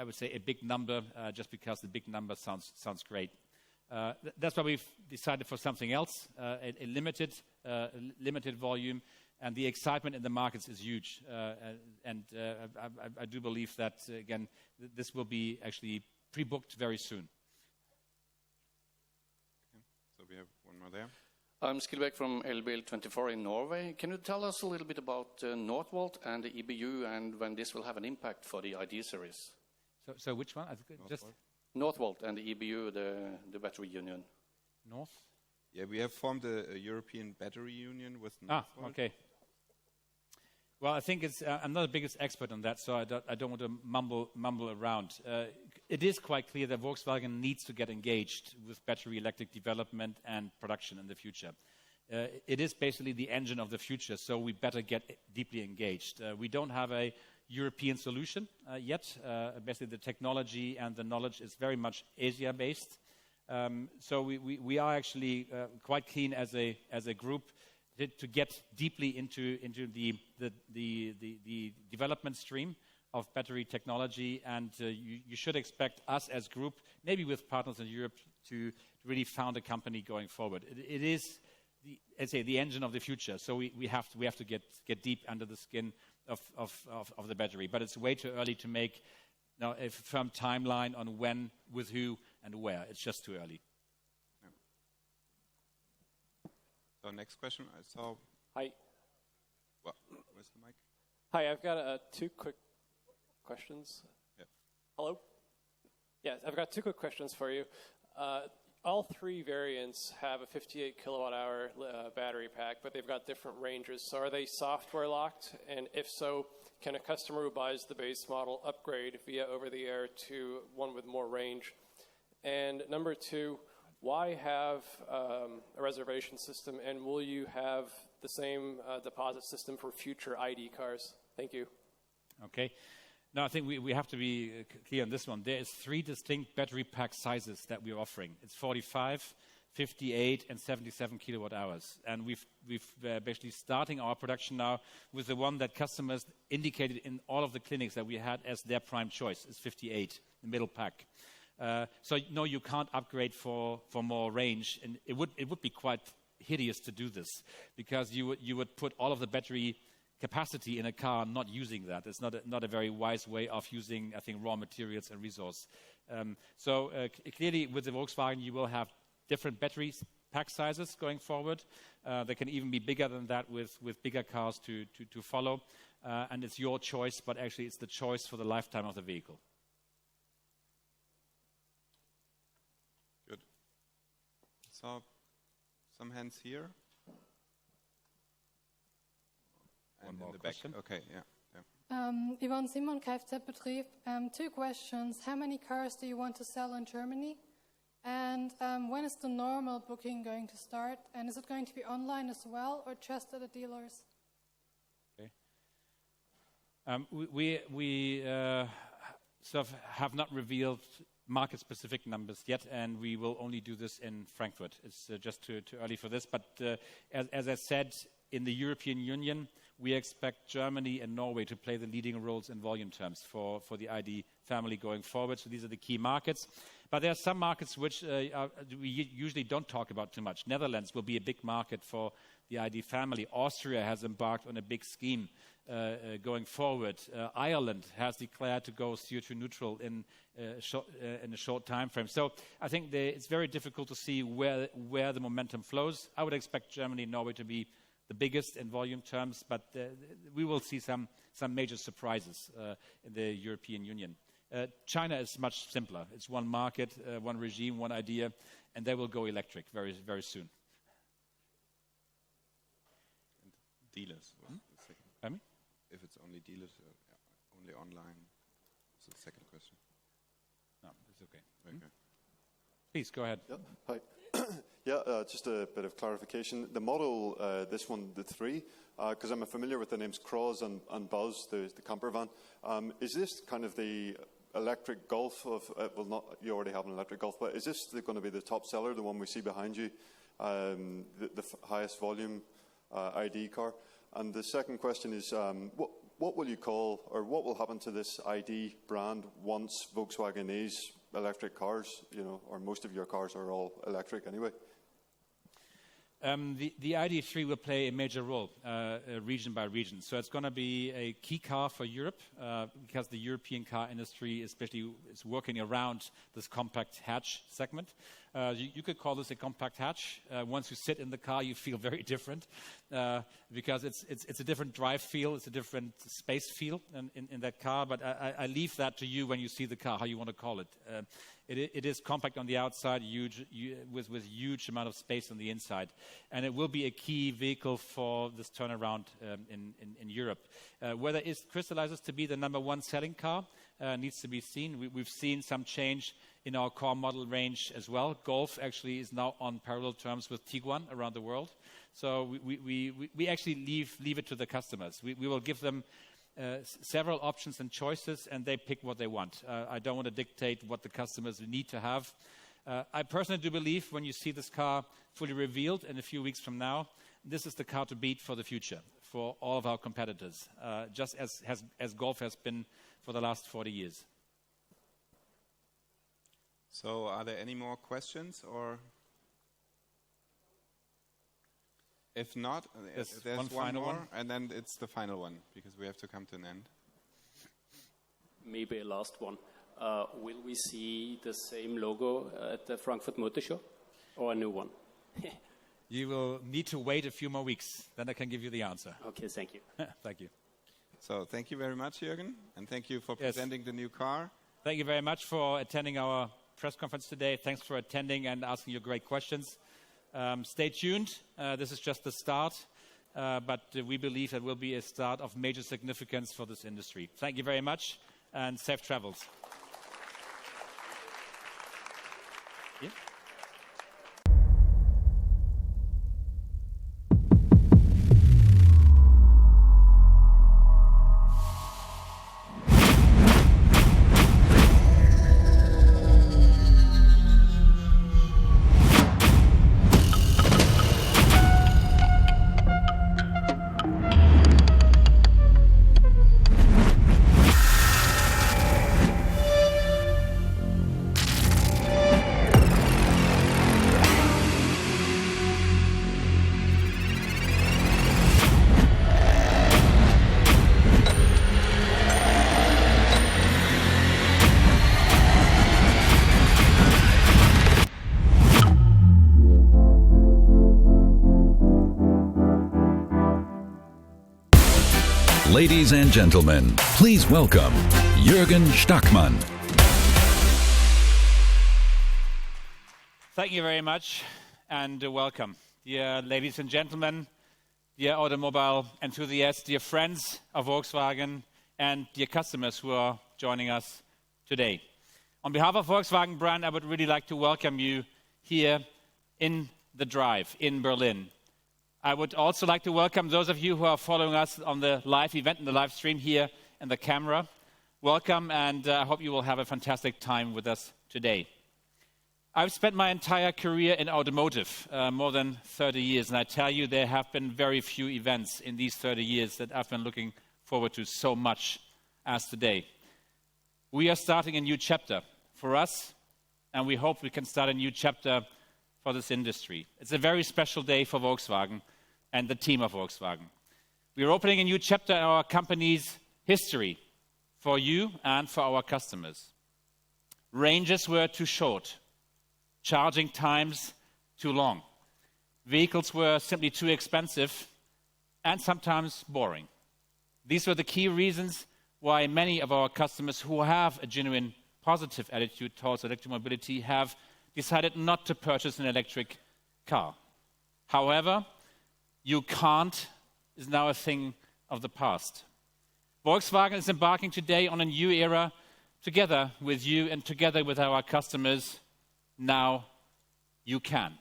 would say a big number just because the big number sounds great. That's why we've decided for something else, a limited volume, and the excitement in the markets is huge. I do believe that, again, this will be actually pre-booked very soon. Okay. So we have one more there. I'm Skilbeck from LBL24 in Norway. Can you tell us a little bit about Northvolt and the EBU and when this will have an impact for the ID series? So which one? Northvolt and the EBU, the battery union. North? Yeah, we have formed a European battery union with Northvolt. Okay. Well, I think I'm not the biggest expert on that, so I don't want to mumble around. It is quite clear that Volkswagen needs to get engaged with battery electric development and production in the future. It is basically the engine of the future, so we better get deeply engaged. We don't have a European solution yet. Basically, the technology and the knowledge is very much Asia-based. So we are actually quite keen as a group to get deeply into the development stream of battery technology, and you should expect us as group, maybe with partners in Europe, to really found a company going forward. It is the engine of the future. So we have to get deep under the skin of the battery. But it's way too early to make a firm timeline on when, with who, and where. It's just too early. Yeah. So next question, I saw. Hi. Well, where's the mic? Hi, I've got 2 quick questions. Yeah. Hello? Yes, I've got 2 quick questions for you. All 3 variants have a 58 kilowatt hour battery pack, but they've got different ranges. So are they software locked? And if so, can a customer who buys the base model upgrade via over-the-air to one with more range? And number 2, why have a reservation system, and will you have the same deposit system for future ID cars? Thank you. Okay. No, I think we have to be clear on this one. There is 3 distinct battery pack sizes that we're offering. It's 45, 58, and 77 kilowatt hours. And we've basically starting our production now with the one that customers indicated in all of the clinics that we had as their prime choice, is 58, the middle pack. So no, you can't upgrade for more range, and it would be quite hideous to do this, because you would put all of the battery capacity in a car not using that. It's not a very wise way of using, I think, raw materials and resource. Clearly, with the Volkswagen, you will have different battery pack sizes going forward. They can even be bigger than that with bigger cars to follow. And it's your choice, but actually it's the choice for the lifetime of the vehicle. Good. So, some hands here. And in the back. Okay, yeah. Yvonne Simon, Kfz-Betrieb. 2 questions. How many cars do you want to sell in Germany? And when is the normal booking going to start? And is it going to be online as well, or just at the dealers? Okay. We sort of have not revealed market-specific numbers yet, and we will only do this in Frankfurt. It's just too early for this. But as I said, in the European Union, we expect Germany and Norway to play the leading roles in volume terms for the ID family going forward. So these are the key markets. But there are some markets which we usually don't talk about too much. Netherlands will be a big market for the ID family. Austria has embarked on a big scheme going forward. Ireland has declared to go CO2 neutral in a short time frame. So I think it's very difficult to see where the momentum flows. I would expect Germany and Norway to be the biggest in volume terms, but we will see some major surprises in the European Union. China is much simpler. It's one market, one regime, one idea, and they will go electric very, very soon. And dealers. I mean? If it's only dealers, only online. So the second question. No, it's okay. Okay. Please, go ahead. Yeah. Hi. Just a bit of clarification. The model, this one, the 3, because I'm familiar with the names Cross and Buzz, the camper van. Is this kind of the electric Golf of, you already have an electric Golf, but is this going to be the top seller, the one we see behind you, the highest volume ID car? And the second question is, what will you call, or what will happen to this ID brand once Volkswagen is electric cars, or most of your cars are all electric anyway? The ID.3 will play a major role, region by region. So it's going to be a key car for Europe, because the European car industry especially is working around this compact hatch segment. You could call this a compact hatch. Once you sit in the car, you feel very different, because it's a different drive feel, it's a different space feel in that car. But I leave that to you when you see the car, how you want to call it. It is compact on the outside, with huge amount of space on the inside. And it will be a key vehicle for this turnaround in Europe. Whether it crystallizes to be the #1 selling car needs to be seen. We've seen some change in our core model range as well. Golf actually is now on parallel terms with Tiguan around the world. So we actually leave it to the customers. We will give them several options and choices, and they pick what they want. I don't want to dictate what the customers need to have. I personally do believe when you see this car fully revealed in a few weeks from now, this is the car to beat for the future, for all of our competitors, just as Golf has been for the last 40 years. So are there any more questions, or? If not, there's one more, and then it's the final one, because we have to come to an end. Maybe a last one. Will we see the same logo at the Frankfurt Motor Show, or a new one? You will need to wait a few more weeks, then I can give you the answer. Okay, thank you. Thank you. So thank you very much, Jürgen, and thank you for presenting the new car. Thank you very much for attending our press conference today. Thanks for attending and asking your great questions. Stay tuned. This is just the start, but we believe it will be a start of major significance for this industry. Thank you very much, and safe travels. Yeah. Ladies and gentlemen, please welcome Jürgen Stackmann. Thank you very much and welcome. Dear ladies and gentlemen, dear automobile enthusiasts, dear friends of Volkswagen, and dear customers who are joining us today. On behalf of Volkswagen brand, I would really like to welcome you here in the drive in Berlin. I would also like to welcome those of you who are following us on the live event and the live stream here in the camera. Welcome, and I hope you will have a fantastic time with us today. I've spent my entire career in automotive, more than 30 years, and I tell you there have been very few events in these 30 years that I've been looking forward to so much as today. We are starting a new chapter for us, and we hope we can start a new chapter for this industry. It's a very special day for Volkswagen and the team of Volkswagen. We are opening a new chapter in our company's history for you and for our customers. Ranges were too short, charging times too long. Vehicles were simply too expensive and sometimes boring. These were the key reasons why many of our customers who have a genuine positive attitude towards electromobility have decided not to purchase an electric car. However, you can't is now a thing of the past. Volkswagen is embarking today on a new era together with you and together with our customers. Now you can.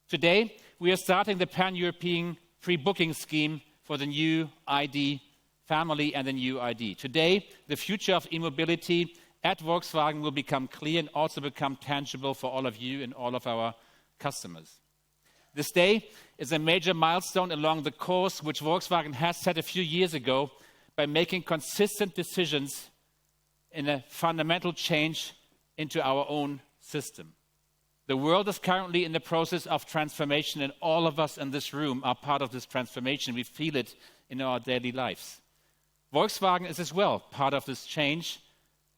Today, we are starting the pan-European pre-booking scheme for the new ID family and the new ID. Today, the future of e-mobility at Volkswagen will become clear and also become tangible for all of you and all of our customers. This day is a major milestone along the course which Volkswagen has set a few years ago by making consistent decisions in a fundamental change into our own system. The world is currently in the process of transformation, and all of us in this room are part of this transformation. We feel it in our daily lives. Volkswagen is as well part of this change,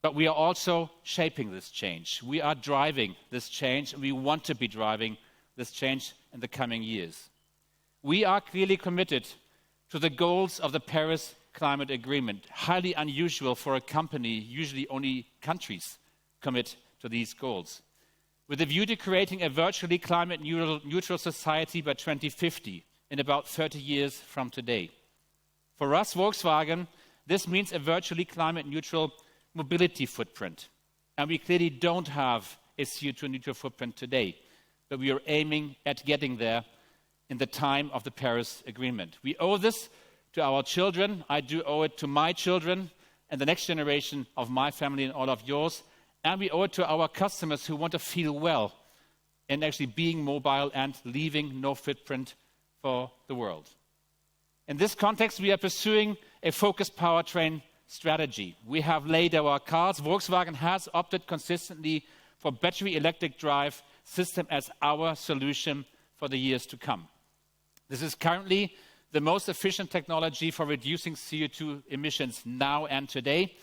but we are also shaping this change. We are driving this change, and we want to be driving this change in the coming years. We are clearly committed to the goals of the Paris Climate Agreement. Highly unusual for a company, usually only countries commit to these goals. With a view to creating a virtually climate neutral society by 2050, in about 30 years from today. For us, Volkswagen, this means a virtually climate neutral mobility footprint. And we clearly don't have a CO2 neutral footprint today, but we are aiming at getting there in the time of the Paris Agreement. We owe this to our children. I do owe it to my children and the next generation of my family and all of yours. And we owe it to our customers who want to feel well in actually being mobile and leaving no footprint for the world. In this context, we are pursuing a focused powertrain strategy. We have laid our cards. Volkswagen has opted consistently for battery electric drive system as our solution for the years to come. This is currently the most efficient technology for reducing CO2 emissions now and today,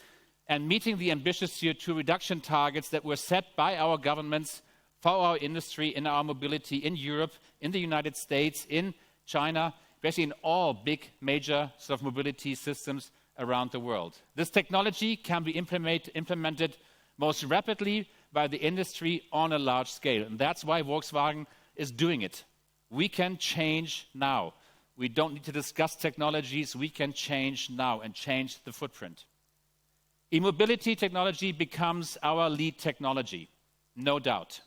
and meeting the ambitious CO2 reduction targets that were set by our governments for our industry in our mobility in Europe, in the United States, in China, basically in all big major sort of mobility systems around the world. This technology can be implemented most rapidly by the industry on a large scale, and that's why Volkswagen is doing it. We can change now. We don't need to discuss technologies. We can change now and change the footprint. E-mobility technology becomes our lead technology, no doubt.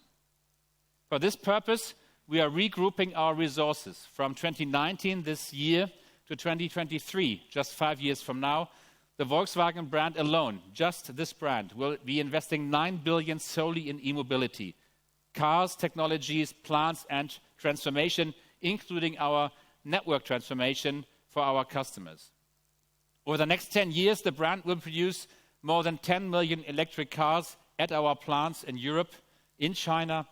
For this purpose, we are regrouping our resources from 2019, this year, to 2023, just 5 years from now. The Volkswagen brand alone, just this brand, will be investing 9 billion solely in e-mobility. Cars, technologies, plants, and transformation, including our network transformation for our customers. Over the next 10 years, the brand will produce more than 10 million electric cars at our plants in Europe, in China,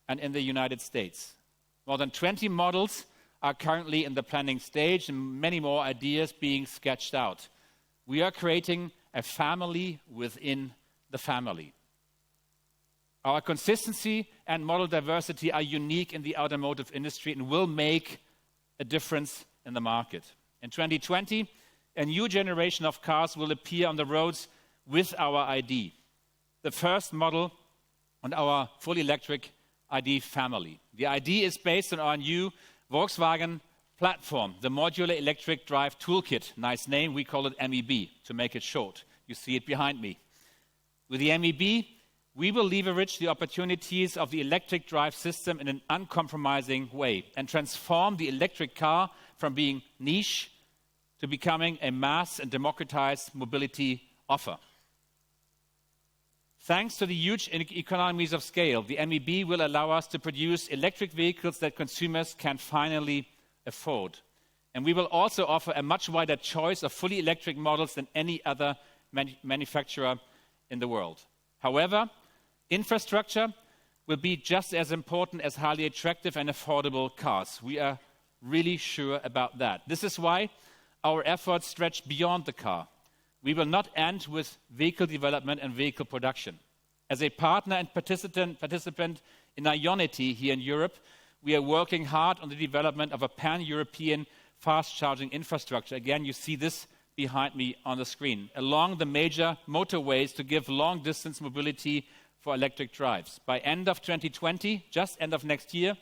and in the United States. More than 20 models are currently in the planning stage and many more ideas being sketched out. We are creating a family within the family. Our consistency and model diversity are unique in the automotive industry and will make a difference in the market. In 2020, a new generation of cars will appear on the roads with our ID. The first model on our fully electric ID family. The ID is based on our new Volkswagen platform, the Modular Electric Drive Toolkit. Nice name, we call it MEB to make it short. You see it behind me. With the MEB, we will leverage the opportunities of the electric drive system in an uncompromising way and transform the electric car from being niche to becoming a mass and democratized mobility offer. Thanks to the huge economies of scale, the MEB will allow us to produce electric vehicles that consumers can finally afford. And we will also offer a much wider choice of fully electric models than any other manufacturer in the world. However, infrastructure will be just as important as highly attractive and affordable cars. We are really sure about that. This is why our efforts stretch beyond the car. We will not end with vehicle development and vehicle production. As a partner and participant in Ionity here in Europe, we are working hard on the development of a pan-European fast-charging infrastructure. Again, you see this behind me on the screen, along the major motorways to give long-distance mobility for electric drives. By end of 2020, just end of next year,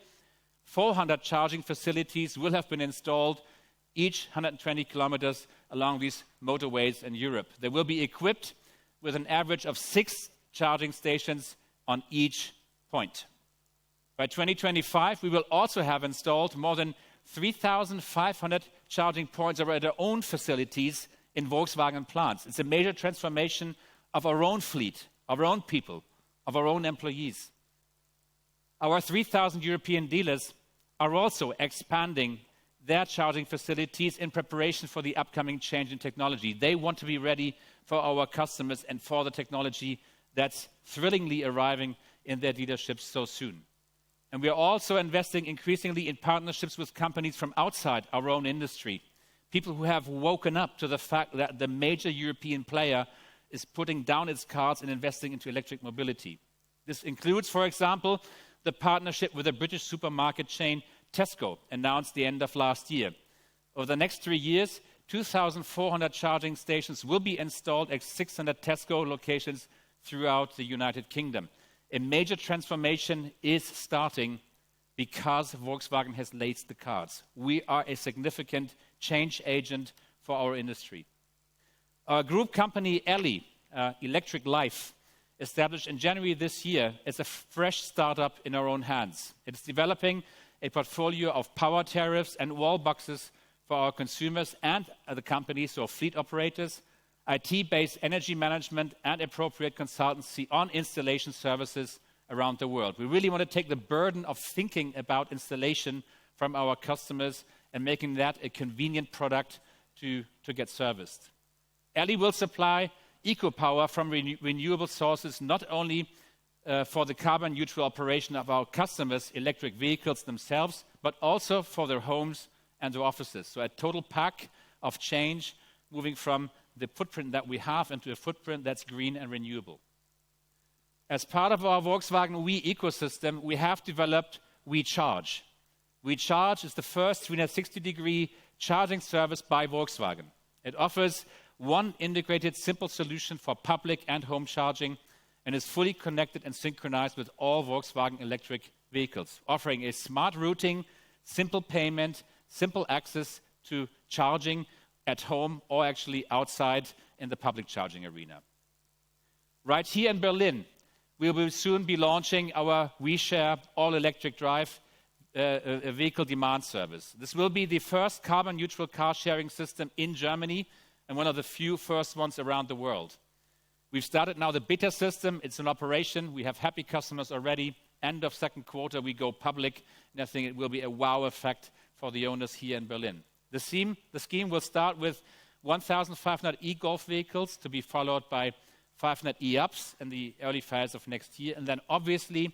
400 charging facilities will have been installed, each 120 kilometers along these motorways in Europe. They will be equipped with an average of 6 charging stations on each point. By 2025, we will also have installed more than 3,500 charging points at our own facilities in Volkswagen plants. It's a major transformation of our own fleet, of our own people, of our own employees. Our 3,000 European dealers are also expanding their charging facilities in preparation for the upcoming change in technology. They want to be ready for our customers and for the technology that's thrillingly arriving in their dealerships so soon. And we are also investing increasingly in partnerships with companies from outside our own industry, people who have woken up to the fact that the major European player is putting down its cards and investing into electric mobility. This includes, for example, the partnership with the British supermarket chain Tesco, announced the end of last year. Over the next 3 years, 2,400 charging stations will be installed at 600 Tesco locations throughout the United Kingdom. A major transformation is starting because Volkswagen has laid the cards. We are a significant change agent for our industry. Our group company, Elli, Electric Life, established in January this year, is a fresh startup in our own hands. It's developing a portfolio of power tariffs and wall boxes for our consumers and the companies, so fleet operators, IT-based energy management, and appropriate consultancy on installation services around the world. We really want to take the burden of thinking about installation from our customers and making that a convenient product to get serviced. Elli will supply eco-power from renewable sources, not only for the carbon neutral operation of our customers' electric vehicles themselves, but also for their homes and their offices. So a total pack of change, moving from the footprint that we have into a footprint that's green and renewable. As part of our Volkswagen We ecosystem, we have developed We Charge. We Charge is the first 360-degree charging service by Volkswagen. It offers one integrated, simple solution for public and home charging and is fully connected and synchronized with all Volkswagen electric vehicles, offering a smart routing, simple payment, simple access to charging at home or actually outside in the public charging arena. Right here in Berlin, we will soon be launching our WeShare all-electric drive vehicle demand service. This will be the first carbon-neutral car-sharing system in Germany and one of the few first ones around the world. We've started now the beta system. It's in operation. We have happy customers already. End of second quarter, we go public, and I think it will be a wow effect for the owners here in Berlin. The scheme will start with 1,500 e-Golf vehicles to be followed by 500 e-Ups in the early phase of next year. And then obviously,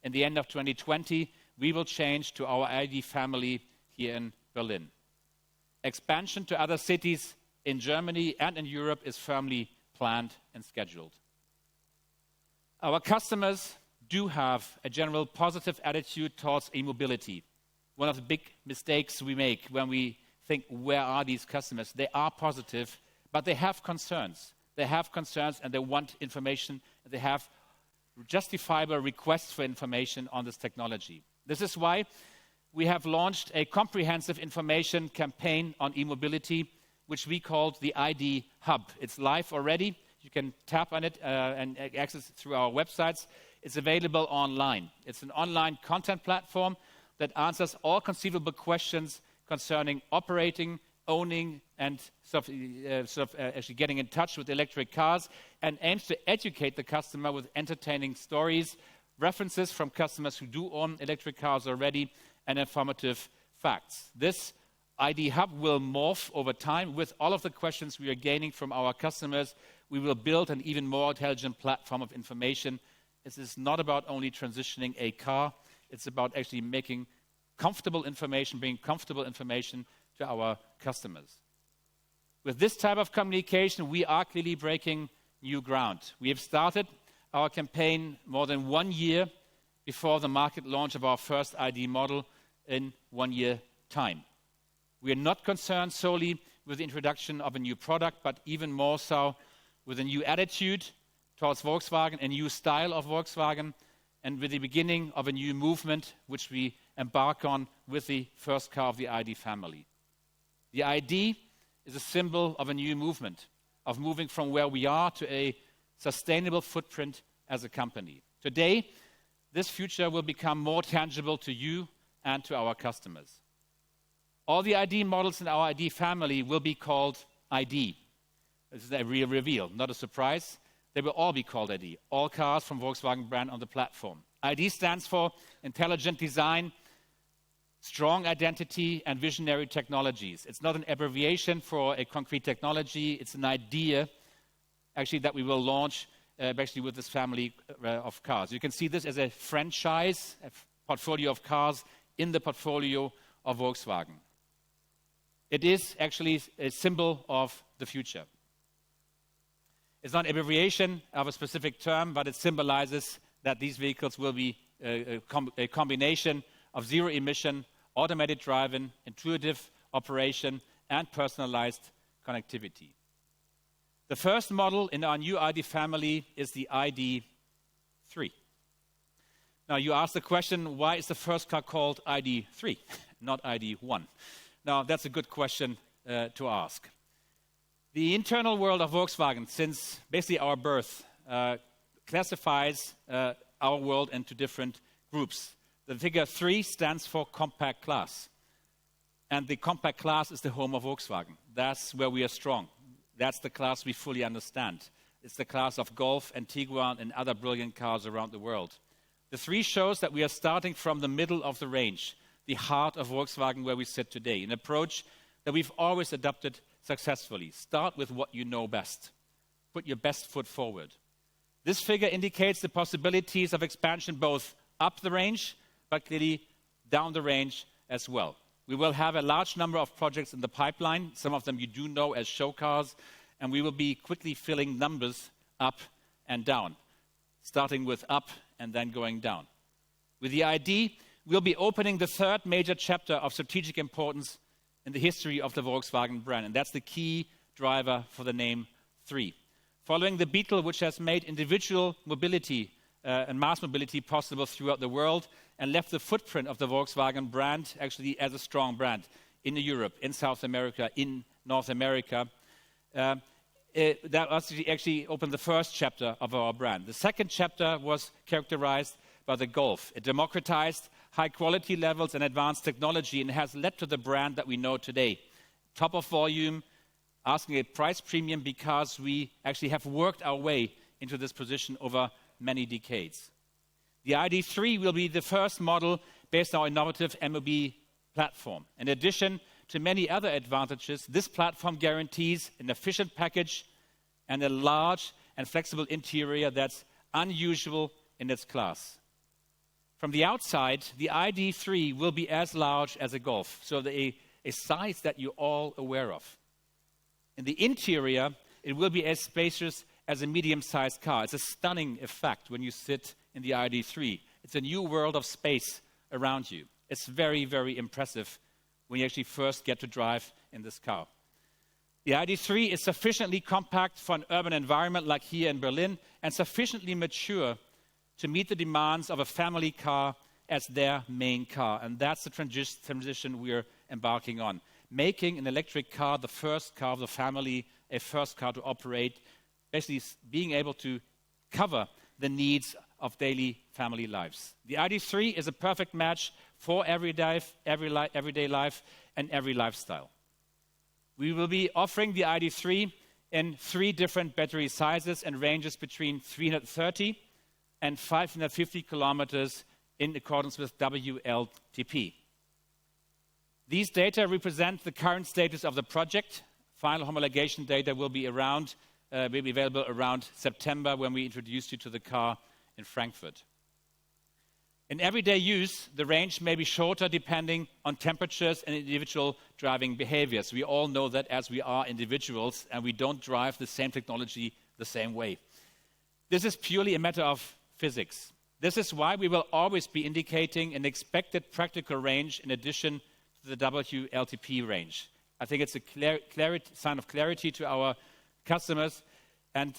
in the end of 2020, we will change to our ID family here in Berlin. Expansion to other cities in Germany and in Europe is firmly planned and scheduled. Our customers do have a general positive attitude towards e-mobility. One of the big mistakes we make when we think, where are these customers? They are positive, but they have concerns. They have concerns and they want information. They have justifiable requests for information on this technology. This is why we have launched a comprehensive information campaign on e-mobility, which we called the ID Hub. It's live already. You can tap on it and access it through our websites. It's available online. It's an online content platform that answers all conceivable questions concerning operating, owning, and actually getting in touch with electric cars, and aims to educate the customer with entertaining stories, references from customers who do own electric cars already, and informative facts. This ID Hub will morph over time with all of the questions we are gaining from our customers. We will build an even more intelligent platform of information. This is not about only transitioning a car. It's about actually making comfortable information, bringing comfortable information to our customers. With this type of communication, we are clearly breaking new ground. We have started our campaign more than 1 year before the market launch of our first ID model in 1 year time. We are not concerned solely with the introduction of a new product, but even more so with a new attitude towards Volkswagen, a new style of Volkswagen, and with the beginning of a new movement which we embark on with the first car of the ID family. The ID is a symbol of a new movement, of moving from where we are to a sustainable footprint as a company. Today, this future will become more tangible to you and to our customers. All the ID models in our ID family will be called ID. This is a real reveal, not a surprise. They will all be called ID, all cars from Volkswagen brand on the platform. ID stands for intelligent design, strong identity, and visionary technologies. It's not an abbreviation for a concrete technology. It's an idea, actually, that we will launch actually with this family of cars. You can see this as a franchise, a portfolio of cars in the portfolio of Volkswagen. It is actually a symbol of the future. It's not an abbreviation of a specific term, but it symbolizes that these vehicles will be a combination of zero emission, automated driving, intuitive operation, and personalized connectivity. The first model in our new ID family is the ID.3. Now, you ask the question, why is the first car called ID.3, not ID.1? Now, that's a good question to ask. The internal world of Volkswagen, since basically our birth, classifies our world into different groups. The figure 3 stands for compact class. And the compact class is the home of Volkswagen. That's where we are strong. That's the class we fully understand. It's the class of Golf and Tiguan and other brilliant cars around the world. The 3 shows that we are starting from the middle of the range, the heart of Volkswagen where we sit today, an approach that we've always adopted successfully. Start with what you know best. Put your best foot forward. This figure indicates the possibilities of expansion both up the range, but clearly down the range as well. We will have a large number of projects in the pipeline, some of them you do know as show cars, and we will be quickly filling numbers up and down, starting with up and then going down. With the ID, we'll be opening the 3rd major chapter of strategic importance in the history of the Volkswagen brand, and that's the key driver for the name 3. Following the Beetle, which has made individual mobility and mass mobility possible throughout the world and left the footprint of the Volkswagen brand actually as a strong brand in Europe, in South America, in North America. That actually opened the first chapter of our brand. The second chapter was characterized by the Golf. It democratized high quality levels and advanced technology and has led to the brand that we know today. Top of volume, asking a price premium because we actually have worked our way into this position over many decades. The ID.3 will be the first model based on our innovative MOB platform. In addition to many other advantages, this platform guarantees an efficient package and a large and flexible interior that's unusual in its class. From the outside, the ID.3 will be as large as a Golf, so a size that you're all aware of. In the interior, it will be as spacious as a medium-sized car. It's a stunning effect when you sit in the ID.3. It's a new world of space around you. It's very, very impressive when you actually first get to drive in this car. The ID.3 is sufficiently compact for an urban environment like here in Berlin and sufficiently mature to meet the demands of a family car as their main car. And that's the transition we're embarking on. Making an electric car the first car of the family, a first car to operate, basically being able to cover the needs of daily family lives. The ID.3 is a perfect match for everyday life and every lifestyle. We will be offering the ID.3 in 3 different battery sizes and ranges between 330 and 550 kilometers in accordance with WLTP. These data represent the current status of the project. Final homologation data will be available around September when we introduce you to the car in Frankfurt. In everyday use, the range may be shorter depending on temperatures and individual driving behaviors. We all know that as we are individuals and we don't drive the same technology the same way. This is purely a matter of physics. This is why we will always be indicating an expected practical range in addition to the WLTP range. I think it's a sign of clarity to our customers, and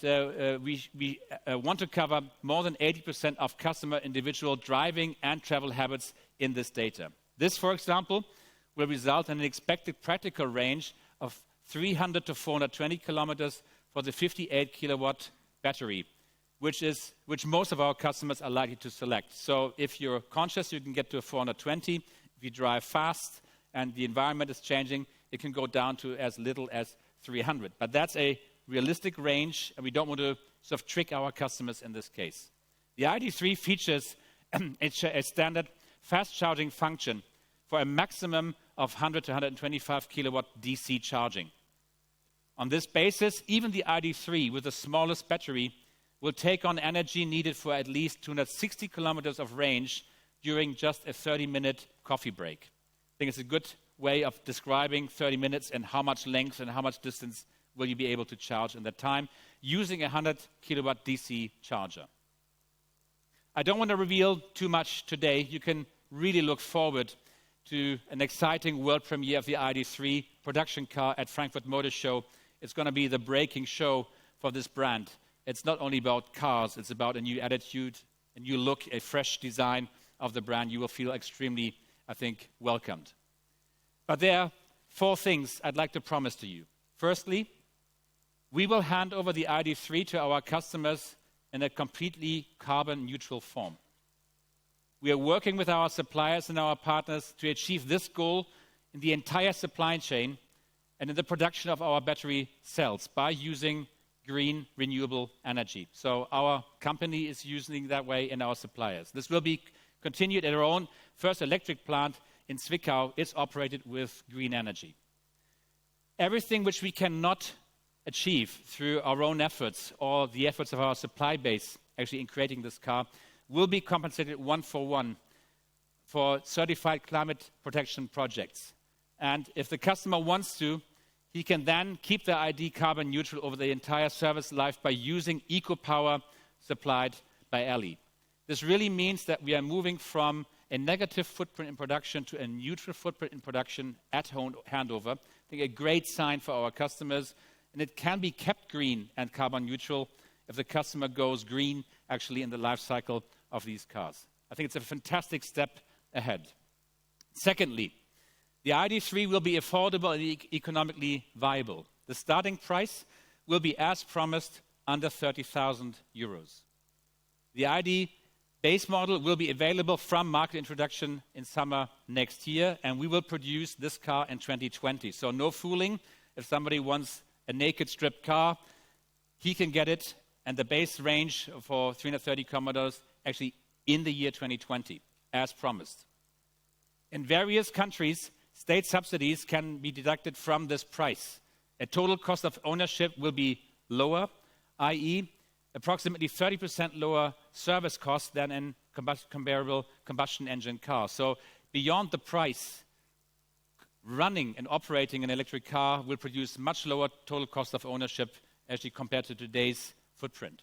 we want to cover more than 80% of customer individual driving and travel habits in this data. This, for example, will result in an expected practical range of 300 to 420 kilometers for the 58 kilowatt battery, which most of our customers are likely to select. So if you're conscious, you can get to 420. If you drive fast and the environment is changing, it can go down to as little as 300. But that's a realistic range, and we don't want to sort of trick our customers in this case. The ID.3 features a standard fast charging function for a maximum of 100 to 125 kilowatt DC charging. On this basis, even the ID.3 with the smallest battery will take on energy needed for at least 260 kilometers of range during just a 30-minute coffee break. I think it's a good way of describing 30 minutes and how much length and how much distance will you be able to charge in that time using a 100 kilowatt DC charger. I don't want to reveal too much today. You can really look forward to an exciting world premiere of the ID.3 production car at Frankfurt Motor Show. It's going to be the breaking show for this brand. It's not only about cars, it's about a new attitude, a new look, a fresh design of the brand. You will feel extremely, I think, welcomed. But there are 4 things I'd like to promise to you. Firstly, we will hand over the ID.3 to our customers in a completely carbon neutral form. We are working with our suppliers and our partners to achieve this goal in the entire supply chain and in the production of our battery cells by using green renewable energy. So our company is using that way in our suppliers. This will be continued at our own first electric plant in Zwickau. It's operated with green energy. Everything which we cannot achieve through our own efforts or the efforts of our supply base actually in creating this car will be compensated 1-for-1 for certified climate protection projects. And if the customer wants to, he can then keep the ID carbon neutral over the entire service life by using eco-power supplied by Elli. This really means that we are moving from a negative footprint in production to a neutral footprint in production at handover. I think a great sign for our customers, and it can be kept green and carbon neutral if the customer goes green actually in the life cycle of these cars. I think it's a fantastic step ahead. Secondly, the ID.3 will be affordable and economically viable. The starting price will be, as promised, under 30,000 euros. The ID base model will be available from market introduction in summer next year, and we will produce this car in 2020. So no fooling. If somebody wants a naked stripped car, he can get it, and the base range for 330 kilometers actually in the year 2020, as promised. In various countries, state subsidies can be deducted from this price. A total cost of ownership will be lower, i.e., approximately 30% lower service costs than in comparable combustion engine cars. So beyond the price, running and operating an electric car will produce much lower total cost of ownership actually compared to today's footprint.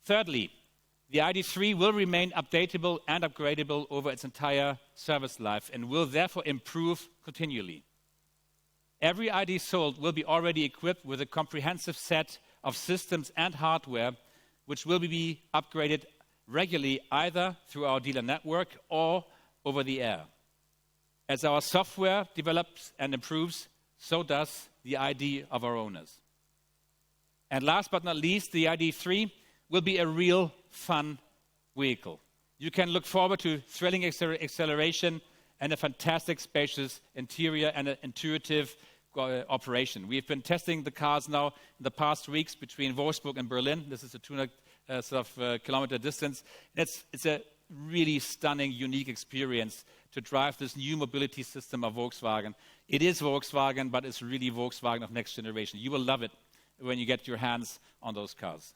Thirdly, the ID.3 will remain updatable and upgradable over its entire service life and will therefore improve continually. Every ID sold will be already equipped with a comprehensive set of systems and hardware, which will be upgraded regularly either through our dealer network or over the air. As our software develops and improves, so does the ID of our owners. And last but not least, the ID.3 will be a real fun vehicle. You can look forward to thrilling acceleration and a fantastic spacious interior and an intuitive operation. We've been testing the cars now in the past weeks between Wolfsburg and Berlin. This is a 200 kilometer distance. It's a really stunning, unique experience to drive this new mobility system of Volkswagen. It is Volkswagen, but it's really Volkswagen of next generation. You will love it when you get your hands on those cars.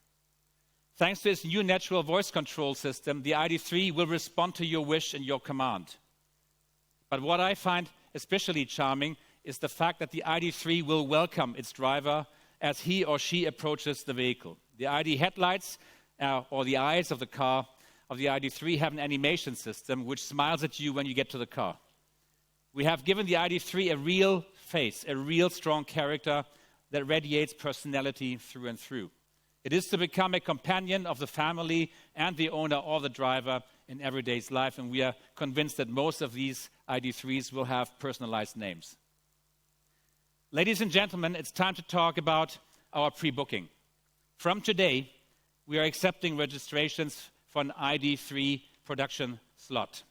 Thanks to its new natural voice control system, the ID.3 will respond to your wish and your command. But what I find especially charming is the fact that the ID.3 will welcome its driver as he or she approaches the vehicle. The ID headlights, or the eyes of the car of the ID.3, have an animation system which smiles at you when you get to the car. We have given the ID.3 a real face, a real strong character that radiates personality through and through. It is to become a companion of the family and the owner or the driver in everyday's life, and we are convinced that most of these ID.3s will have personalized names. Ladies and gentlemen, it's time to talk about our pre-booking. From today, we are accepting registrations for an ID.3 production slot.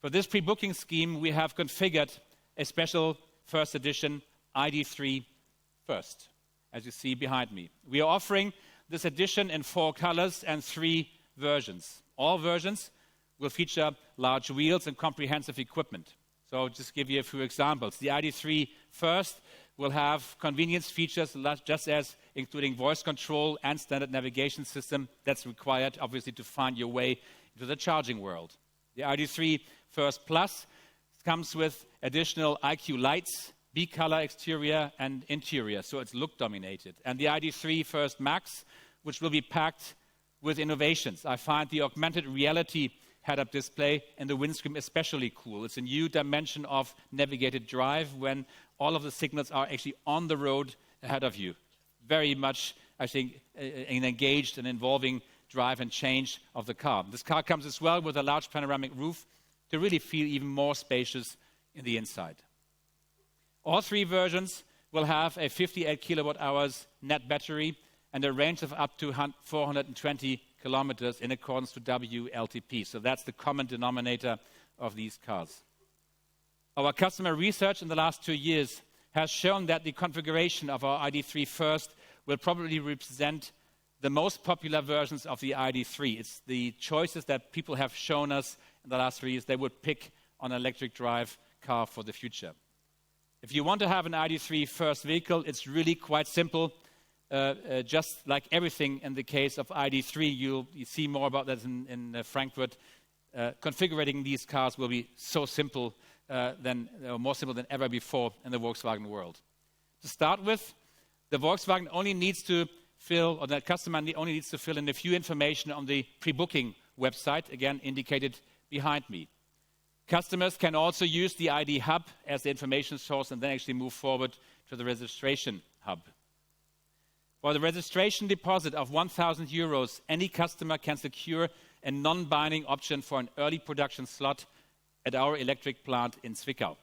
For this pre-booking scheme, we have configured a special first edition ID.3 First, as you see behind me. We are offering this edition in 4 colors and 3 versions. All versions will feature large wheels and comprehensive equipment. So I'll just give you a few examples. The ID.3 First will have convenience features just as including voice control and standard navigation system that's required, obviously, to find your way into the charging world. The ID.3 First Plus comes with additional IQ lights, B-color exterior and interior, so it's look dominated. And the ID.3 First Max, which will be packed with innovations. I find the augmented reality head-up display in the windscreen especially cool. It's a new dimension of navigated drive when all of the signals are actually on the road ahead of you. Very much, I think, an engaged and involving drive and change of the car. This car comes as well with a large panoramic roof to really feel even more spacious in the inside. All 3 versions will have a 58 kilowatt hours net battery and a range of up to 420 kilometers in accordance to WLTP. So that's the common denominator of these cars. Our customer research in the last 2 years has shown that the configuration of our ID.3 First will probably represent the most popular versions of the ID.3. It's the choices that people have shown us in the last 3 years they would pick on an electric drive car for the future. If you want to have an ID.3 First vehicle, it's really quite simple. Just like everything in the case of ID.3, you see more about that in Frankfurt. Configuring these cars will be so simple, more simple than ever before in the Volkswagen world. To start with, the Volkswagen only needs to fill, or the customer only needs to fill in a few information on the pre-booking website, again indicated behind me. Customers can also use the ID Hub as the information source and then actually move forward to the registration hub. For the registration deposit of 1,000 euros, any customer can secure a non-binding option for an early production slot at our electric plant in Zwickau.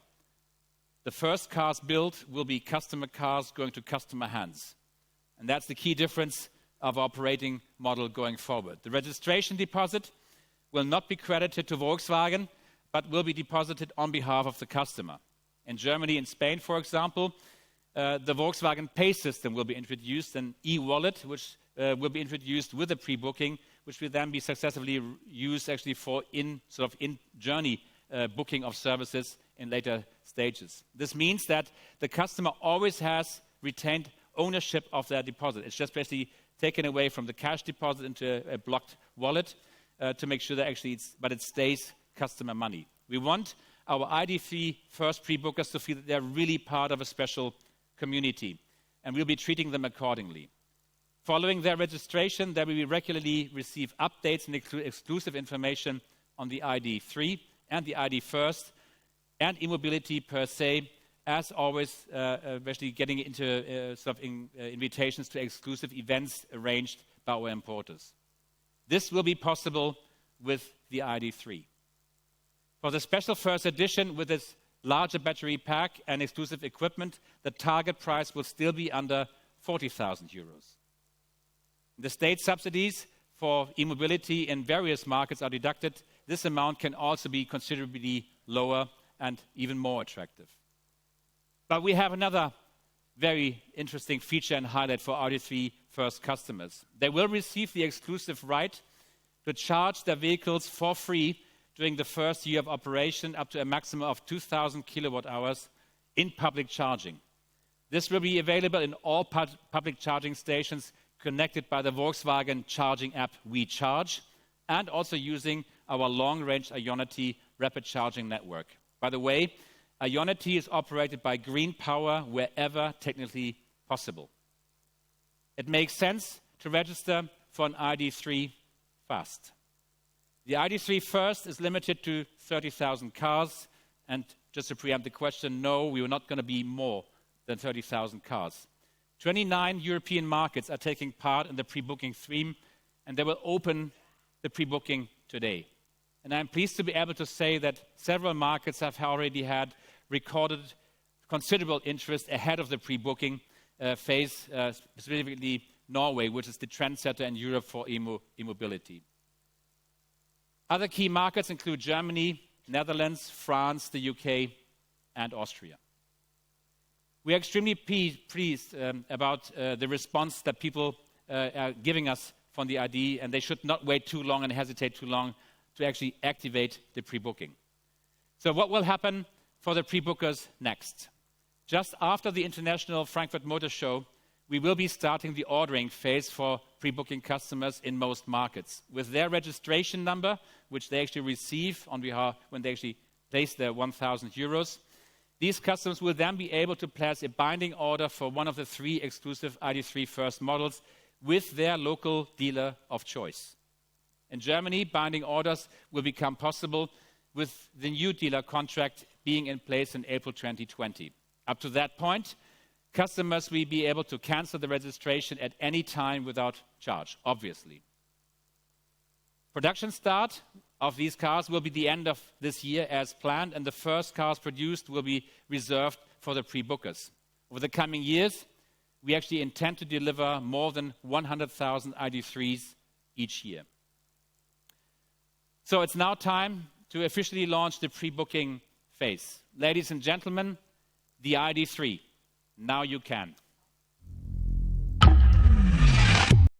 The first cars built will be customer cars going to customer hands. And that's the key difference of our operating model going forward. The registration deposit will not be credited to Volkswagen, but will be deposited on behalf of the customer. In Germany and Spain, for example, the Volkswagen Pay system will be introduced, an e-wallet, which will be introduced with the pre-booking, which will then be successfully used actually for in-journey booking of services in later stages. This means that the customer always has retained ownership of their deposit. It's just basically taken away from the cash deposit into a blocked wallet to make sure that actually it stays customer money. We want our ID.3 First pre-bookers to feel that they're really part of a special community, and we'll be treating them accordingly. Following their registration, they will regularly receive updates and exclusive information on the ID.3 and the ID First, and e-mobility per se, as always, especially getting into invitations to exclusive events arranged by our importers. This will be possible with the ID.3. For the special first edition with its larger battery pack and exclusive equipment, the target price will still be under 40,000 euros. The state subsidies for e-mobility in various markets are deducted. This amount can also be considerably lower and even more attractive. But we have another very interesting feature and highlight for ID.3 first customers. They will receive the exclusive right to charge their vehicles for free during the first year of operation up to a maximum of 2,000 kilowatt hours in public charging. This will be available in all public charging stations connected by the Volkswagen charging app WeCharge, and also using our long-range Ionity rapid charging network. By the way, Ionity is operated by Green Power wherever technically possible. It makes sense to register for an ID.3 fast. The ID.3 first is limited to 30,000 cars, and just to preempt the question, no, we are not going to be more than 30,000 cars. 29 European markets are taking part in the pre-booking stream, and they will open the pre-booking today. And I'm pleased to be able to say that several markets have already had recorded considerable interest ahead of the pre-booking phase, specifically Norway, which is the trendsetter in Europe for e-mobility. Other key markets include Germany, Netherlands, France, the UK, and Austria. We are extremely pleased about the response that people are giving us from the ID, and they should not wait too long and hesitate too long to actually activate the pre-booking. So what will happen for the pre-bookers next? Just after the International Frankfurt Motor Show, we will be starting the ordering phase for pre-booking customers in most markets. With their registration number, which they actually receive on behalf when they actually place their 1,000 euros, these customers will then be able to place a binding order for one of the 3 exclusive ID.3 first models with their local dealer of choice. In Germany, binding orders will become possible with the new dealer contract being in place in April 2020. Up to that point, customers will be able to cancel the registration at any time without charge, obviously. Production start of these cars will be the end of this year as planned, and the first cars produced will be reserved for the pre-bookers. Over the coming years, we actually intend to deliver more than 100,000 ID.3s each year. So it's now time to officially launch the pre-booking phase. Ladies and gentlemen, the ID.3. Now you can.